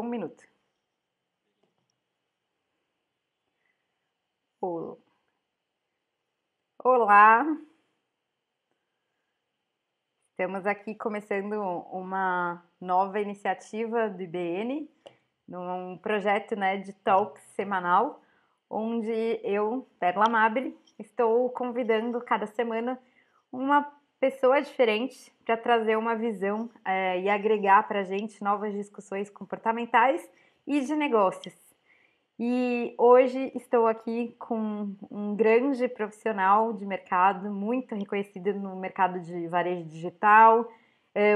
Um minuto. Olá, estamos aqui começando uma nova iniciativa do IBN, num projeto, de talks semanal, onde eu, Perla Mabel, estou convidando cada semana uma pessoa diferente para trazer uma visão e agregar para a gente novas discussões comportamentais e de negócios. E hoje estou aqui com um grande profissional de mercado, muito reconhecido no mercado de varejo digital,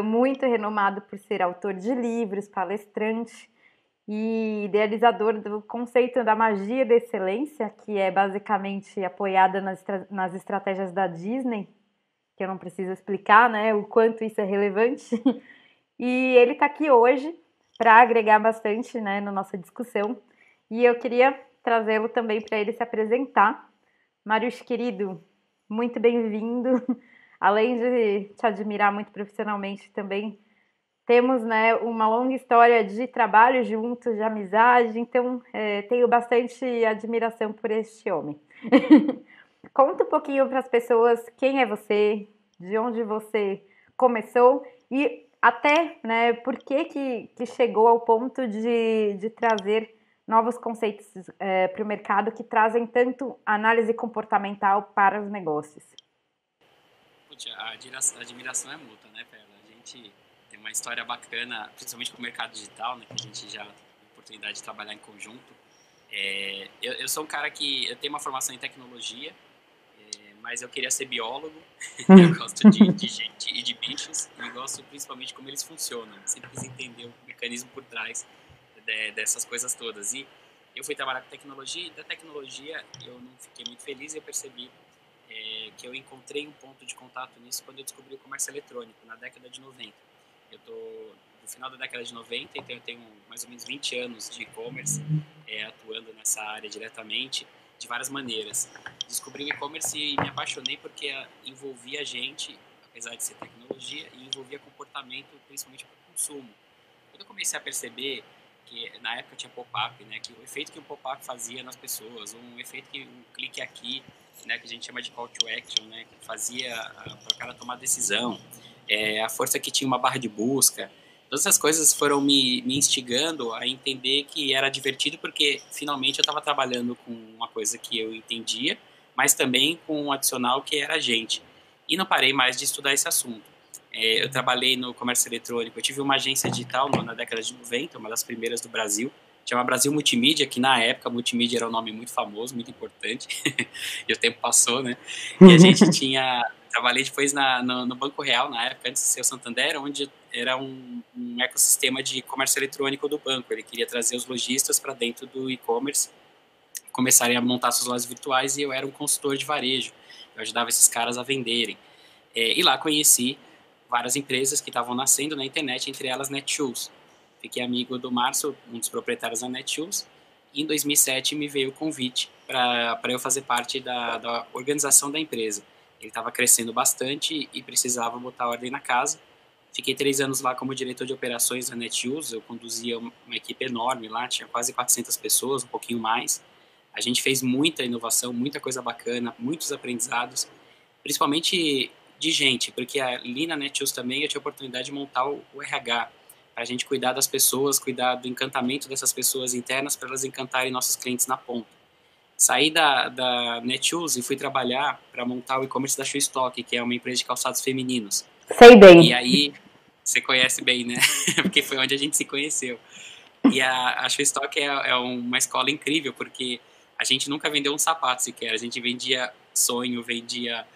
muito renomado por ser autor de livros, palestrante e idealizador do conceito da magia da excelência, que é basicamente apoiada nas estratégias da Disney, que eu não preciso explicar, o quanto isso é relevante. E ele está aqui hoje para agregar bastante, na nossa discussão. E eu queria trazê-lo também para ele se apresentar. Marius, querido, muito bem-vindo. Além de te admirar muito profissionalmente, também temos, uma longa história de trabalho juntos, de amizade, então tenho bastante admiração por este homem. Conta um pouquinho para as pessoas quem é você, de onde você começou e até, por que chegou ao ponto de trazer novos conceitos para o mercado que trazem tanto análise comportamental para os negócios. Putz, a admiração é mútua, né, Perla? A gente tem uma história bacana, principalmente com o mercado digital, que a gente já tem a oportunidade de trabalhar em conjunto. Eu sou um cara que eu tenho uma formação em tecnologia, mas eu queria ser biólogo. Eu gosto de gente e de bichos e gosto principalmente de como eles funcionam. Sempre quis entender o mecanismo por trás dessas coisas todas. E eu fui trabalhar com tecnologia e da tecnologia eu não fiquei muito feliz e eu percebi que eu encontrei um ponto de contato nisso quando eu descobri o comércio eletrônico, na década de 90. Eu estou no final da década de 90, então eu tenho mais ou menos 20 anos de e-commerce, atuando nessa área diretamente, de várias maneiras. Descobri o e-commerce e me apaixonei porque envolvia gente, apesar de ser tecnologia, e envolvia comportamento, principalmente para o consumo. Quando eu comecei a perceber que na época tinha pop-up, que o efeito que o pop-up fazia nas pessoas, um efeito que um clique aqui, que a gente chama de call to action, que fazia para o cara tomar decisão, a força que tinha uma barra de busca, todas essas coisas foram me instigando a entender que era divertido porque finalmente eu estava trabalhando com uma coisa que eu entendia, mas também com um adicional que era a gente. E não parei mais de estudar esse assunto. Eu trabalhei no comércio eletrônico, eu tive uma agência digital na década de 90, uma das primeiras do Brasil, chama Brasil Multimídia, que na época multimídia era um nome muito famoso, muito importante, e o tempo passou, né? E a gente trabalhei depois no Banco Real, na época, antes de ser o Santander, onde era um ecossistema de comércio eletrônico do banco. Ele queria trazer os lojistas para dentro do e-commerce, começarem a montar suas lojas virtuais, e eu era um consultor de varejo. Eu ajudava esses caras a venderem. E lá conheci várias empresas que estavam nascendo na internet, entre elas Netshoes. Fiquei amigo do Márcio, um dos proprietários da Netshoes, e em 2007 me veio o convite para eu fazer parte da organização da empresa. Ele estava crescendo bastante e precisava botar ordem na casa. Fiquei 3 anos lá como diretor de operações da Netshoes, eu conduzia uma equipe enorme lá, tinha quase 400 pessoas, um pouquinho mais. A gente fez muita inovação, muita coisa bacana, muitos aprendizados, principalmente de gente, porque ali na Netshoes também eu tinha a oportunidade de montar o RH, para a gente cuidar das pessoas, cuidar do encantamento dessas pessoas internas para elas encantarem nossos clientes na ponta. Saí da Netshoes e fui trabalhar para montar o e-commerce da Shoestock, que é uma empresa de calçados femininos. Sei bem. E aí, você conhece bem, né? Porque foi onde a gente se conheceu. E a Shoestock é uma escola incrível, porque a gente nunca vendeu um sapato sequer. A gente vendia sonho, vendia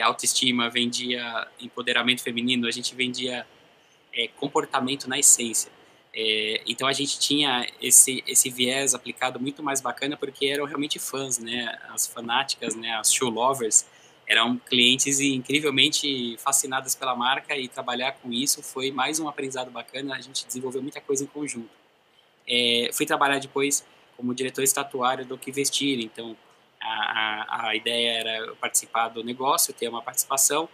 autoestima, vendia empoderamento feminino, a gente vendia comportamento na essência. Então a gente tinha esse viés aplicado muito mais bacana porque eram realmente fãs, né? As fanáticas, né? As shoe lovers eram clientes incrivelmente fascinadas pela marca, e trabalhar com isso foi mais um aprendizado bacana. A gente desenvolveu muita coisa em conjunto. Fui trabalhar depois como diretor estatuário do Que Vestir, então a ideia era eu participar do negócio, ter uma participação,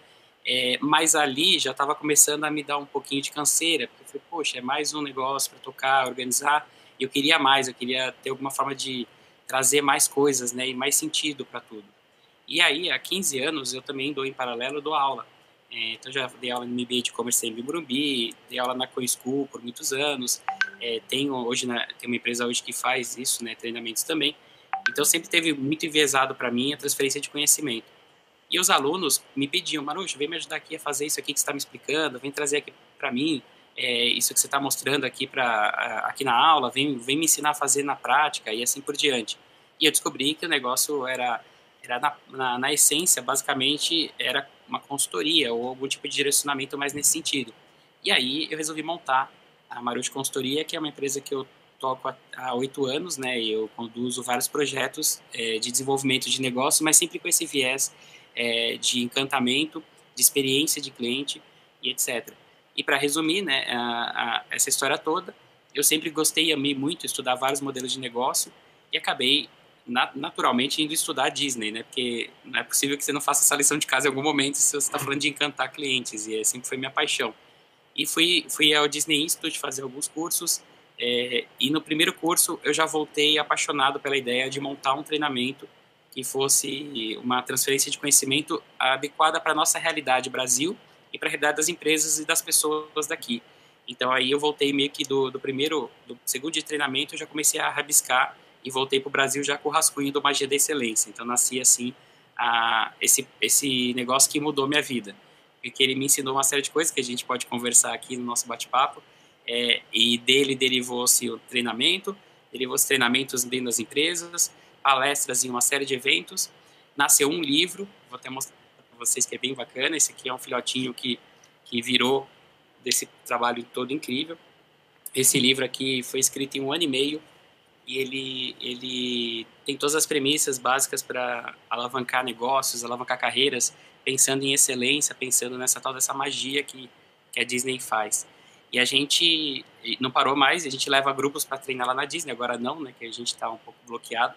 Mas ali já estava começando a me dar um pouquinho de canseira, porque eu falei, poxa, é mais um negócio para tocar, organizar, e eu queria mais, eu queria ter alguma forma de trazer mais coisas, né, e mais sentido para tudo. E aí, há 15 anos, eu também dou em paralelo, dou aula. Então, já dei aula no MBA de Commerce em Morumbi, dei aula na CoinSchool por muitos anos, tenho uma empresa hoje que faz isso, né, treinamentos também. Então, sempre teve muito enviesado para mim a transferência de conhecimento. E os alunos me pediam, Marucho, vem me ajudar aqui a fazer isso aqui que você está me explicando, vem trazer aqui para mim isso que você está mostrando aqui, aqui na aula, vem me ensinar a fazer na prática e assim por diante. E eu descobri que o negócio era na essência, basicamente, era uma consultoria ou algum tipo de direcionamento mais nesse sentido. E aí eu resolvi montar a Marucho Consultoria, que é uma empresa que eu toco há 8 anos, né? E eu conduzo vários projetos de desenvolvimento de negócio, mas sempre com esse viés de encantamento, de experiência de cliente e etc. E para resumir, né, essa história toda, eu sempre gostei e amei muito estudar vários modelos de negócio e acabei naturalmente indo estudar a Disney, né? Porque não é possível que você não faça essa lição de casa em algum momento se você está falando de encantar clientes, e sempre foi minha paixão. E fui ao Disney Institute fazer alguns cursos, e no primeiro curso eu já voltei apaixonado pela ideia de montar um treinamento que fosse uma transferência de conhecimento adequada para a nossa realidade Brasil e para a realidade das empresas e das pessoas daqui. Então aí eu voltei meio que do segundo de treinamento, eu já comecei a rabiscar e voltei para o Brasil já com o rascunho do Magia da Excelência. Então nasci assim esse negócio que mudou minha vida, porque ele me ensinou uma série de coisas que a gente pode conversar aqui no nosso bate-papo, e dele derivou-se o treinamento, derivou-se treinamentos dentro das empresas, palestras em uma série de eventos, nasceu um livro, vou até mostrar para vocês que é bem bacana, esse aqui é um filhotinho que virou desse trabalho todo incrível. Esse livro aqui foi escrito em 1 ano e meio, e ele tem todas as premissas básicas para alavancar negócios, alavancar carreiras, pensando em excelência, pensando nessa tal dessa magia que a Disney faz. E a gente não parou mais, a gente leva grupos para treinar lá na Disney, agora não, né, que a gente está um pouco bloqueado,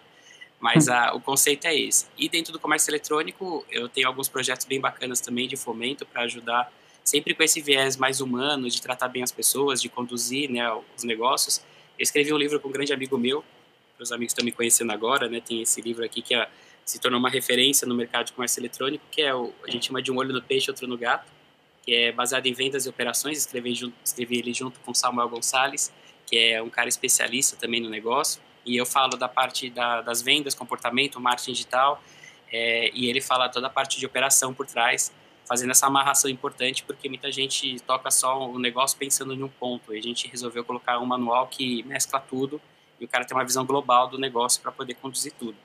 mas o conceito é esse. E dentro do comércio eletrônico, eu tenho alguns projetos bem bacanas também de fomento para ajudar, sempre com esse viés mais humano, de tratar bem as pessoas, de conduzir, né, os negócios. Eu escrevi um livro com um grande amigo meu, que os amigos estão me conhecendo agora, né, tem esse livro aqui que se tornou uma referência no mercado de comércio eletrônico, que a gente chama de Um Olho no Peixe, Outro no Gato, que é baseado em vendas e operações. Escrevi ele junto com Samuel Gonçalves, que é um cara especialista também no negócio, e eu falo da parte das vendas, comportamento, marketing digital, e ele fala toda a parte de operação por trás, fazendo essa amarração importante, porque muita gente toca só o negócio pensando em um ponto, e a gente resolveu colocar um manual que mescla tudo, e o cara tem uma visão global do negócio para poder conduzir tudo.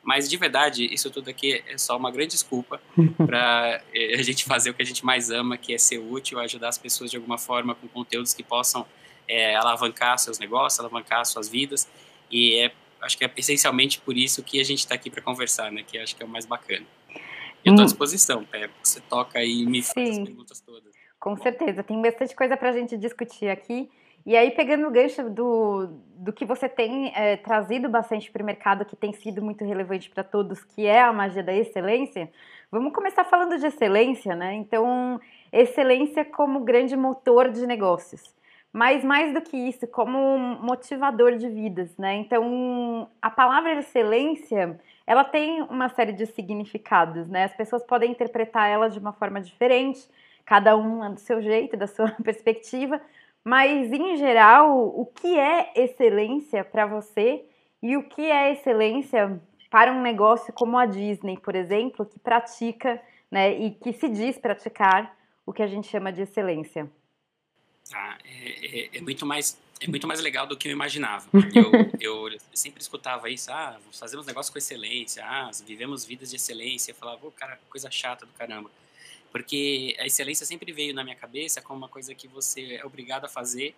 Mas, de verdade, isso tudo aqui é só uma grande desculpa para a gente fazer o que a gente mais ama, que é ser útil, ajudar as pessoas de alguma forma com conteúdos que possam alavancar seus negócios, alavancar suas vidas. E acho que é essencialmente por isso que a gente está aqui para conversar, né? Que acho que é o mais bacana. Eu estou à disposição, Pé. Você toca aí e me faz as perguntas todas. Com certeza. Tem bastante coisa para a gente discutir aqui. E aí, pegando o gancho do que você tem trazido bastante para o mercado, que tem sido muito relevante para todos, que é a magia da excelência, vamos começar falando de excelência, né? Então, excelência como grande motor de negócios. Mas mais do que isso, como motivador de vidas, né? Então, a palavra excelência, ela tem uma série de significados, né? As pessoas podem interpretar ela de uma forma diferente, cada um do seu jeito, da sua perspectiva, mas em geral, o que é excelência para você e o que é excelência para um negócio como a Disney, por exemplo, que pratica, né, e que se diz praticar o que a gente chama de excelência? É muito mais legal do que eu imaginava. Eu sempre escutava isso, fazemos negócio com excelência, vivemos vidas de excelência. Eu falava, cara, coisa chata do caramba. Porque a excelência sempre veio na minha cabeça como uma coisa que você é obrigado a fazer.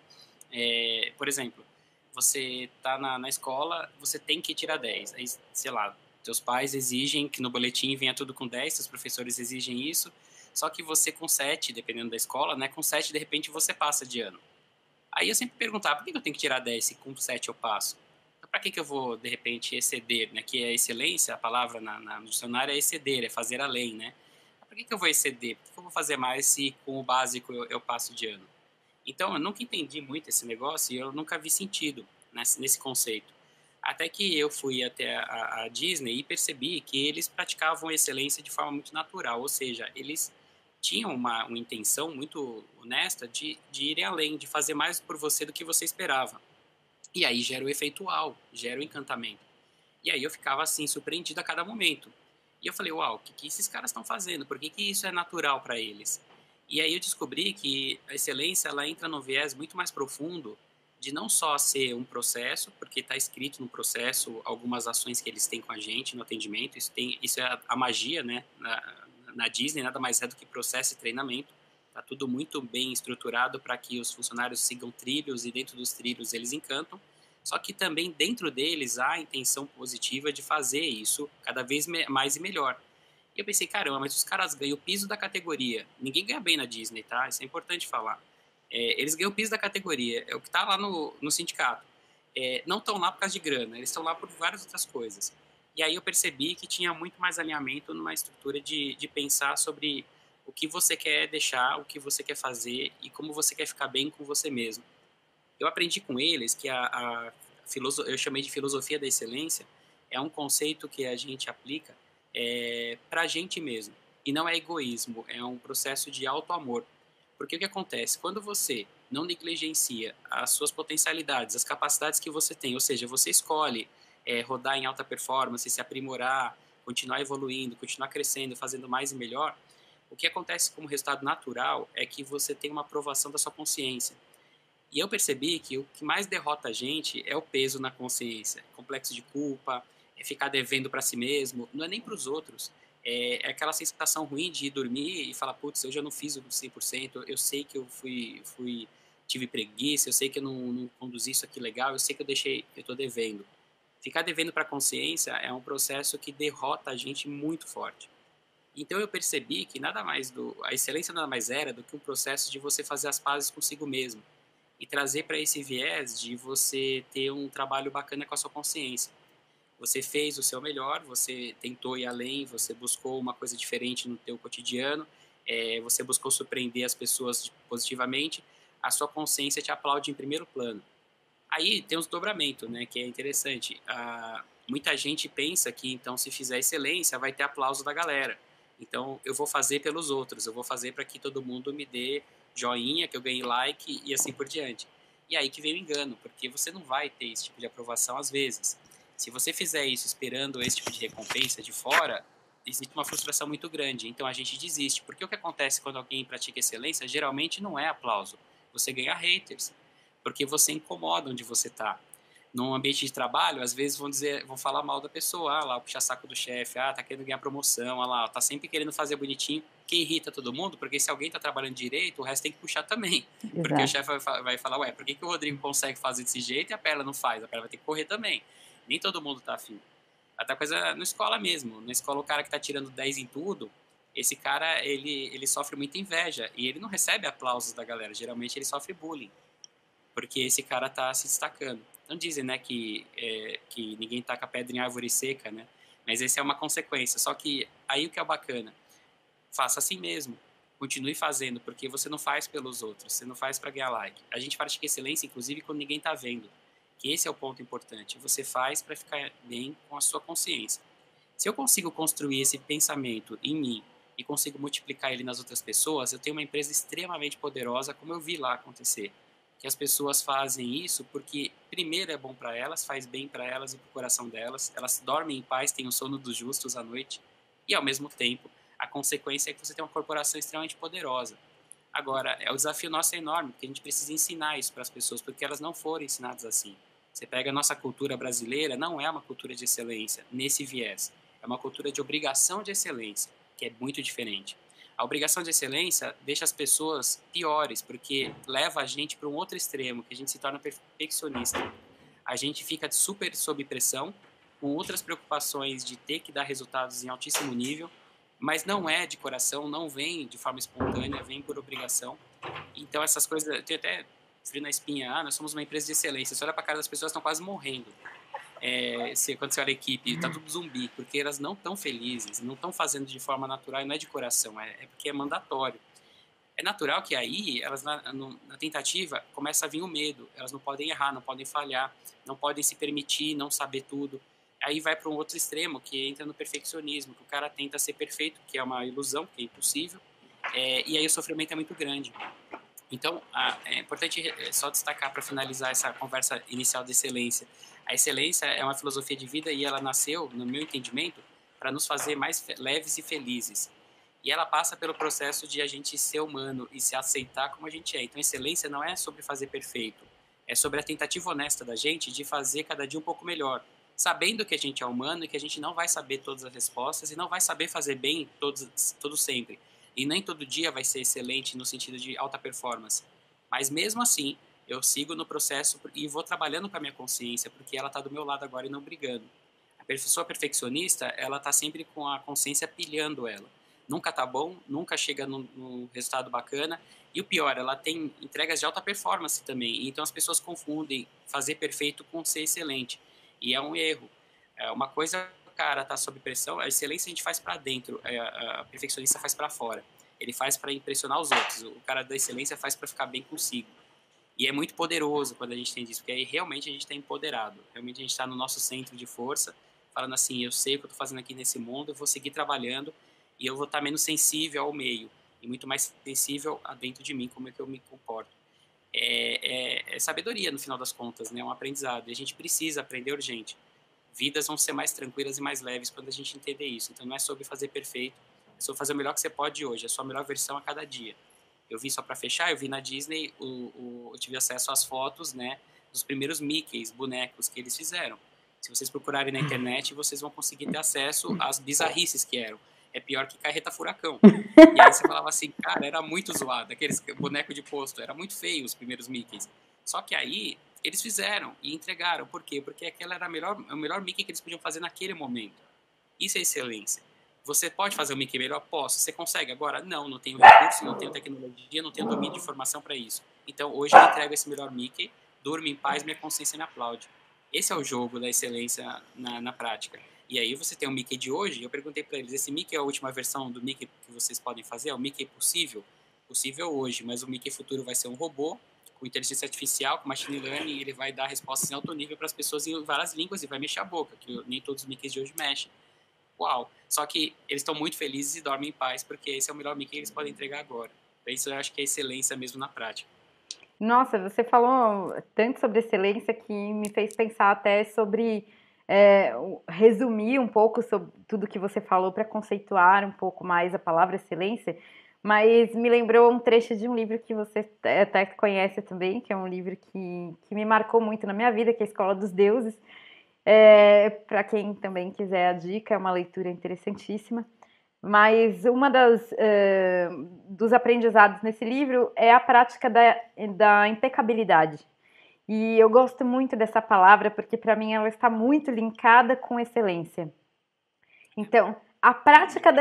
Por exemplo, você está na escola, você tem que tirar 10. Aí, sei lá, teus pais exigem que no boletim venha tudo com 10, seus professores exigem isso, só que você com 7, dependendo da escola, né, com 7 de repente você passa de ano. Aí eu sempre perguntava, por que eu tenho que tirar 10 se com 7 eu passo? Então, para que eu vou, de repente, exceder, né? Que é excelência, a palavra no dicionário é exceder, é fazer além, né? por que eu vou exceder? Por que eu vou fazer mais se com o básico eu passo de ano? Então, eu nunca entendi muito esse negócio e eu nunca vi sentido nesse conceito. Até que eu fui até a Disney e percebi que eles praticavam excelência de forma muito natural, ou seja, eles tinham uma intenção muito honesta de irem além, de fazer mais por você do que você esperava. E aí gera o efeito uau, gera o encantamento. E aí eu ficava assim, surpreendido a cada momento. E eu falei, uau, o que esses caras estão fazendo? Por que isso é natural para eles? E aí eu descobri que a excelência, ela entra no viés muito mais profundo de não só ser um processo, porque está escrito no processo algumas ações que eles têm com a gente no atendimento, isso é a magia, né? Na Disney, nada mais é do que processo e treinamento. Está tudo muito bem estruturado para que os funcionários sigam trilhos e dentro dos trilhos eles encantam. Só que também dentro deles há a intenção positiva de fazer isso cada vez mais e melhor. E eu pensei, caramba, mas os caras ganham o piso da categoria. Ninguém ganha bem na Disney, tá? Isso é importante falar. Eles ganham o piso da categoria. É o que está lá no sindicato. Não estão lá por causa de grana, eles estão lá por várias outras coisas. E aí eu percebi que tinha muito mais alinhamento numa estrutura de pensar sobre o que você quer deixar, o que você quer fazer e como você quer ficar bem com você mesmo. Eu aprendi com eles que eu chamei de filosofia da excelência, é um conceito que a gente aplica para a gente mesmo. E não é egoísmo, é um processo de auto-amor. Porque o que acontece? Quando você não negligencia as suas potencialidades, as capacidades que você tem, ou seja, você escolhe rodar em alta performance, se aprimorar, continuar evoluindo, continuar crescendo, fazendo mais e melhor, o que acontece como resultado natural é que você tem uma aprovação da sua consciência. E eu percebi que o que mais derrota a gente é o peso na consciência, complexo de culpa, é ficar devendo para si mesmo, não é nem para os outros. É aquela sensação ruim de ir dormir e falar, putz, hoje eu não fiz o 100%, eu sei que eu tive preguiça, eu sei que eu não conduzi isso aqui legal, eu sei que eu estou devendo. Ficar devendo para a consciência é um processo que derrota a gente muito forte. Então eu percebi que a excelência nada mais era do que um processo de você fazer as pazes consigo mesmo e trazer para esse viés de você ter um trabalho bacana com a sua consciência. Você fez o seu melhor, você tentou ir além, você buscou uma coisa diferente no teu cotidiano, você buscou surpreender as pessoas positivamente, a sua consciência te aplaude em primeiro plano. Aí tem os dobramentos, né, que é interessante. Muita gente pensa que, então, se fizer excelência, vai ter aplauso da galera. Então, eu vou fazer pelos outros, eu vou fazer para que todo mundo me dê joinha, que eu ganhe like e assim por diante. E aí que vem o engano, porque você não vai ter esse tipo de aprovação às vezes. Se você fizer isso esperando esse tipo de recompensa de fora, existe uma frustração muito grande. Então a gente desiste. Porque o que acontece quando alguém pratica excelência geralmente não é aplauso. Você ganha haters, porque você incomoda onde você está. Num ambiente de trabalho, às vezes vão falar mal da pessoa, lá, o puxa-saco do chefe, tá querendo ganhar promoção, lá, tá sempre querendo fazer bonitinho, que irrita todo mundo, porque se alguém tá trabalhando direito, o resto tem que puxar também. Exato. Porque o chefe vai falar, por que o Rodrigo consegue fazer desse jeito e a Perla não faz? A Perla vai ter que correr também. Nem todo mundo tá afim. Até coisa na escola mesmo. Na escola, o cara que tá tirando 10 em tudo, esse cara, ele sofre muita inveja e ele não recebe aplausos da galera. Geralmente ele sofre bullying, porque esse cara tá se destacando. Não dizem, né, que ninguém taca pedra em árvore seca, né? Mas essa é uma consequência. Só que aí o que é bacana, faça assim mesmo. Continue fazendo, porque você não faz pelos outros, você não faz para ganhar like. A gente pratica excelência, inclusive, quando ninguém tá vendo. Que esse é o ponto importante. Você faz para ficar bem com a sua consciência. Se eu consigo construir esse pensamento em mim e consigo multiplicar ele nas outras pessoas, eu tenho uma empresa extremamente poderosa, como eu vi lá acontecer. Que as pessoas fazem isso porque, primeiro, é bom para elas, faz bem para elas e para o coração delas. Elas dormem em paz, têm o sono dos justos à noite. E, ao mesmo tempo, a consequência é que você tem uma corporação extremamente poderosa. Agora, o desafio nosso é enorme, porque a gente precisa ensinar isso para as pessoas, porque elas não foram ensinadas assim. Você pega a nossa cultura brasileira, não é uma cultura de excelência nesse viés. É uma cultura de obrigação de excelência, que é muito diferente. A obrigação de excelência deixa as pessoas piores, porque leva a gente para um outro extremo, que a gente se torna perfeccionista. A gente fica super sob pressão, com outras preocupações de ter que dar resultados em altíssimo nível, mas não é de coração, não vem de forma espontânea, vem por obrigação. Então essas coisas, eu tenho até frio na espinha, nós somos uma empresa de excelência, você olha para a cara das pessoas, estão quase morrendo. quando você olha a equipe, tá tudo zumbi, porque elas não estão felizes, não estão fazendo de forma natural, e não é de coração, é porque é mandatório. É natural que aí, elas na tentativa, começa a vir o medo. Elas não podem errar, não podem falhar, não podem se permitir, não saber tudo. Aí vai para um outro extremo, que entra no perfeccionismo, que o cara tenta ser perfeito, que é uma ilusão, que é impossível, e aí o sofrimento é muito grande. Então, é importante só destacar, para finalizar essa conversa inicial de excelência. A excelência é uma filosofia de vida e ela nasceu, no meu entendimento, para nos fazer mais leves e felizes. E ela passa pelo processo de a gente ser humano e se aceitar como a gente é. Então, excelência não é sobre fazer perfeito, é sobre a tentativa honesta da gente de fazer cada dia um pouco melhor, sabendo que a gente é humano e que a gente não vai saber todas as respostas e não vai saber fazer bem todo sempre. E nem todo dia vai ser excelente no sentido de alta performance. Mas mesmo assim, eu sigo no processo e vou trabalhando com a minha consciência, porque ela está do meu lado agora e não brigando. A pessoa perfeccionista, ela está sempre com a consciência pilhando ela. Nunca tá bom, nunca chega num resultado bacana. E o pior, ela tem entregas de alta performance também. Então as pessoas confundem fazer perfeito com ser excelente. E é um erro. Uma coisa, o cara tá sob pressão, a excelência a gente faz para dentro, a perfeccionista faz para fora. Ele faz para impressionar os outros. O cara da excelência faz para ficar bem consigo. E é muito poderoso quando a gente tem isso, porque aí realmente a gente está empoderado. Realmente a gente está no nosso centro de força, falando assim, eu sei o que eu estou fazendo aqui nesse mundo, eu vou seguir trabalhando e eu vou estar menos sensível ao meio e muito mais sensível a dentro de mim, como é que eu me comporto. É sabedoria, no final das contas, né? É um aprendizado. E a gente precisa aprender urgente. Vidas vão ser mais tranquilas e mais leves quando a gente entender isso. Então não é sobre fazer perfeito, é sobre fazer o melhor que você pode hoje, a sua melhor versão a cada dia. Eu vi, só para fechar, eu vi na Disney, eu tive acesso às fotos, né, dos primeiros Mickeys, bonecos que eles fizeram. Se vocês procurarem na internet, vocês vão conseguir ter acesso às bizarrices que eram. É pior que carreta furacão. E aí você falava assim, cara, era muito zoado, aqueles bonecos de posto, era muito feio os primeiros Mickeys. Só que aí, eles fizeram e entregaram. Por quê? Porque aquela era o melhor Mickey que eles podiam fazer naquele momento. Isso é excelência. Você pode fazer o Mickey melhor? Posso. Você consegue agora? Não, não tenho recurso, não tenho tecnologia, não tenho domínio de informação para isso. Então, hoje eu entrego esse melhor Mickey, durmo em paz, minha consciência me aplaude. Esse é o jogo da excelência na prática. E aí você tem o Mickey de hoje, eu perguntei para eles, esse Mickey é a última versão do Mickey que vocês podem fazer? É o Mickey possível? Possível hoje, mas o Mickey futuro vai ser um robô, com inteligência artificial, com machine learning, e ele vai dar respostas em alto nível para as pessoas em várias línguas e vai mexer a boca, que nem todos os Mickeys de hoje mexem. Uau! Só que eles estão muito felizes e dormem em paz, porque esse é o melhor Mickey que eles podem entregar agora. Então, isso eu acho que é excelência mesmo na prática. Nossa, você falou tanto sobre excelência que me fez pensar até sobre resumir um pouco sobre tudo que você falou para conceituar um pouco mais a palavra excelência, mas me lembrou um trecho de um livro que você até conhece também, que é um livro que me marcou muito na minha vida, que é a Escola dos Deuses. Para quem também quiser a dica, é uma leitura interessantíssima. Mas uma dos aprendizados nesse livro é a prática da impecabilidade. E eu gosto muito dessa palavra porque, para mim, ela está muito linkada com excelência. Então, a prática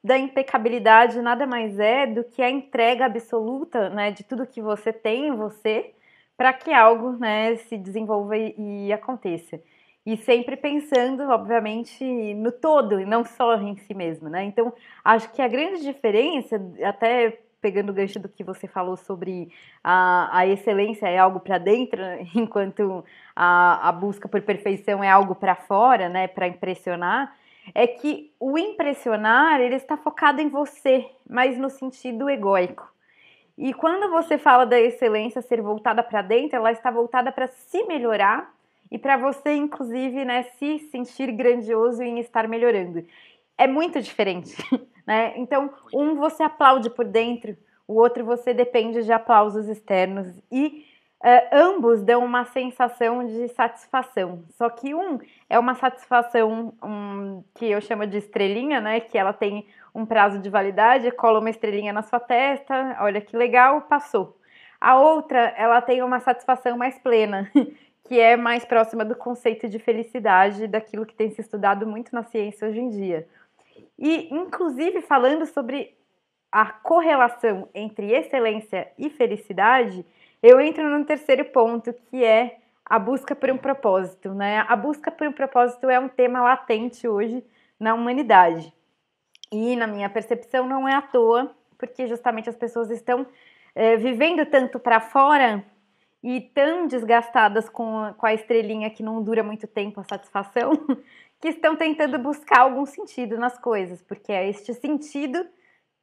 da impecabilidade nada mais é do que a entrega absoluta, né, de tudo que você tem em você para que algo, né, se desenvolva e aconteça. E sempre pensando, obviamente, no todo e não só em si mesmo, né? Então, acho que a grande diferença, até pegando o gancho do que você falou sobre a excelência é algo para dentro, enquanto a busca por perfeição é algo para fora, né? Para impressionar, é que o impressionar, ele está focado em você, mas no sentido egóico. E quando você fala da excelência ser voltada para dentro, ela está voltada para se melhorar e para você, inclusive, né, se sentir grandioso em estar melhorando. É muito diferente, né? Então, um você aplaude por dentro, o outro você depende de aplausos externos e ambos dão uma sensação de satisfação. Só que um é uma satisfação que eu chamo de estrelinha, né? Que ela tem um prazo de validade, cola uma estrelinha na sua testa, olha que legal, passou. A outra, ela tem uma satisfação mais plena, que é mais próxima do conceito de felicidade, daquilo que tem se estudado muito na ciência hoje em dia. E, inclusive, falando sobre a correlação entre excelência e felicidade, eu entro no terceiro ponto, que é a busca por um propósito, né? A busca por um propósito é um tema latente hoje na humanidade. E, na minha percepção, não é à toa, porque justamente as pessoas estão vivendo tanto para fora e tão desgastadas com a estrelinha que não dura muito tempo a satisfação, que estão tentando buscar algum sentido nas coisas, porque é este sentido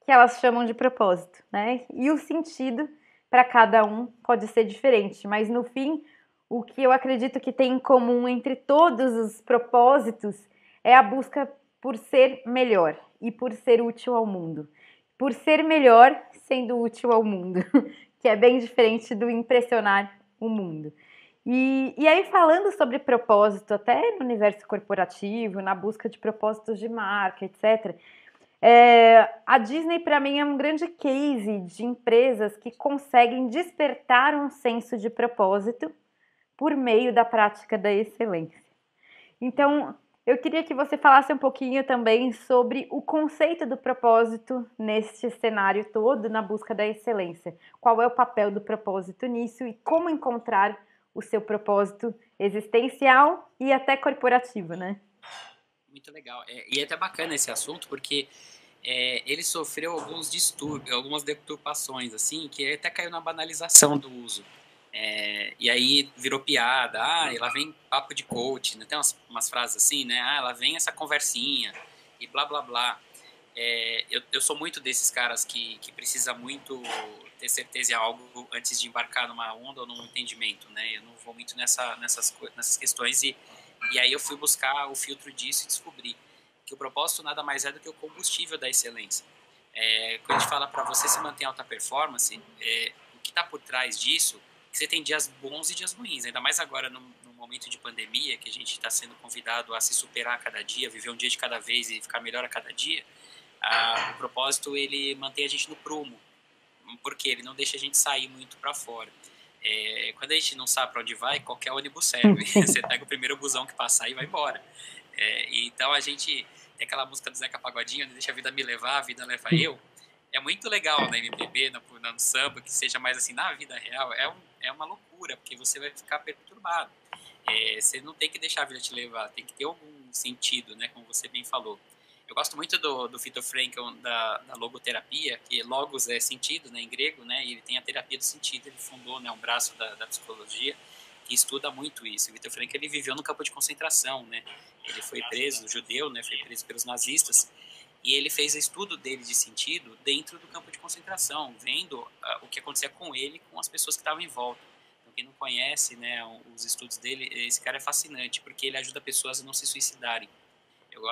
que elas chamam de propósito, né? E o sentido para cada um pode ser diferente, mas no fim, o que eu acredito que tem em comum entre todos os propósitos é a busca por ser melhor e por ser útil ao mundo. Por ser melhor sendo útil ao mundo, que é bem diferente do impressionar o mundo. E aí, falando sobre propósito, até no universo corporativo, na busca de propósitos de marca, etc., a Disney, para mim, é um grande case de empresas que conseguem despertar um senso de propósito por meio da prática da excelência. Então, eu queria que você falasse um pouquinho também sobre o conceito do propósito neste cenário todo, na busca da excelência. Qual é o papel do propósito nisso e como encontrar o seu propósito existencial e até corporativo, né? Muito legal. E é até bacana esse assunto, porque ele sofreu alguns distúrbios, algumas deturpações, assim, que até caiu na banalização do uso. E aí virou piada, e lá vem papo de coach, né? Tem umas frases assim, né? Lá vem essa conversinha e blá, blá, blá. Eu sou muito desses caras que precisa muito ter certeza em algo antes de embarcar numa onda ou num entendimento, né? Eu não vou muito nessas questões e aí eu fui buscar o filtro disso e descobri que o propósito nada mais é do que o combustível da excelência. Quando a gente fala para você se manter em alta performance, o que está por trás disso, que você tem dias bons e dias ruins, ainda mais agora no momento de pandemia, que a gente está sendo convidado a se superar a cada dia, viver um dia de cada vez e ficar melhor a cada dia. O propósito, ele mantém a gente no prumo, porque ele não deixa a gente sair muito para fora. Quando a gente não sabe para onde vai, qualquer ônibus serve. Você pega o primeiro busão que passar e vai embora. Então a gente tem aquela música do Zeca Pagodinho, deixa a vida me levar, a vida leva eu. É muito legal na MPB, no samba, que seja mais assim, na vida real, é uma loucura, porque você vai ficar perturbado. Você não tem que deixar a vida te levar, tem que ter algum sentido, né, como você bem falou. Eu gosto muito do Viktor Frankl, da logoterapia, que logos é sentido, né, em grego, né, e ele tem a terapia do sentido, ele fundou, né, um braço da psicologia que estuda muito isso. O Viktor Frankl, ele viveu no campo de concentração, né, ele foi preso, judeu, né, foi preso pelos nazistas, e ele fez o estudo dele de sentido dentro do campo de concentração, vendo o que acontecia com ele, com as pessoas que estavam em volta. Então, quem não conhece, né, os estudos dele, esse cara é fascinante, porque ele ajuda pessoas a não se suicidarem. Eu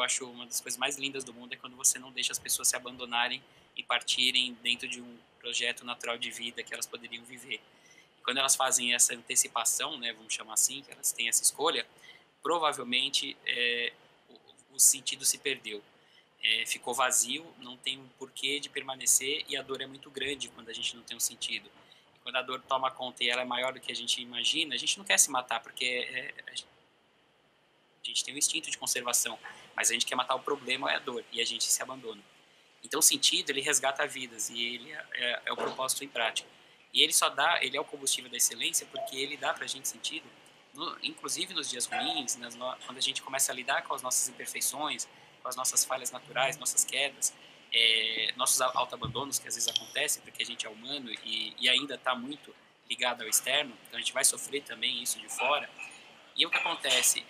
acho uma das coisas mais lindas do mundo é quando você não deixa as pessoas se abandonarem e partirem dentro de um projeto natural de vida que elas poderiam viver. E quando elas fazem essa antecipação, né, vamos chamar assim, que elas têm essa escolha, provavelmente o sentido se perdeu. Ficou vazio, não tem um porquê de permanecer e a dor é muito grande quando a gente não tem um sentido. E quando a dor toma conta e ela é maior do que a gente imagina, a gente não quer se matar porque a gente tem um instinto de conservação, mas a gente quer matar o problema é a dor, e a gente se abandona. Então o sentido, ele resgata vidas, e ele é o propósito em prática. E ele é o combustível da excelência, porque ele dá pra gente sentido, inclusive nos dias ruins, quando a gente começa a lidar com as nossas imperfeições, com as nossas falhas naturais, nossas quedas, nossos autoabandonos, que às vezes acontecem, porque a gente é humano e ainda está muito ligado ao externo, então a gente vai sofrer também isso de fora. E o que acontece?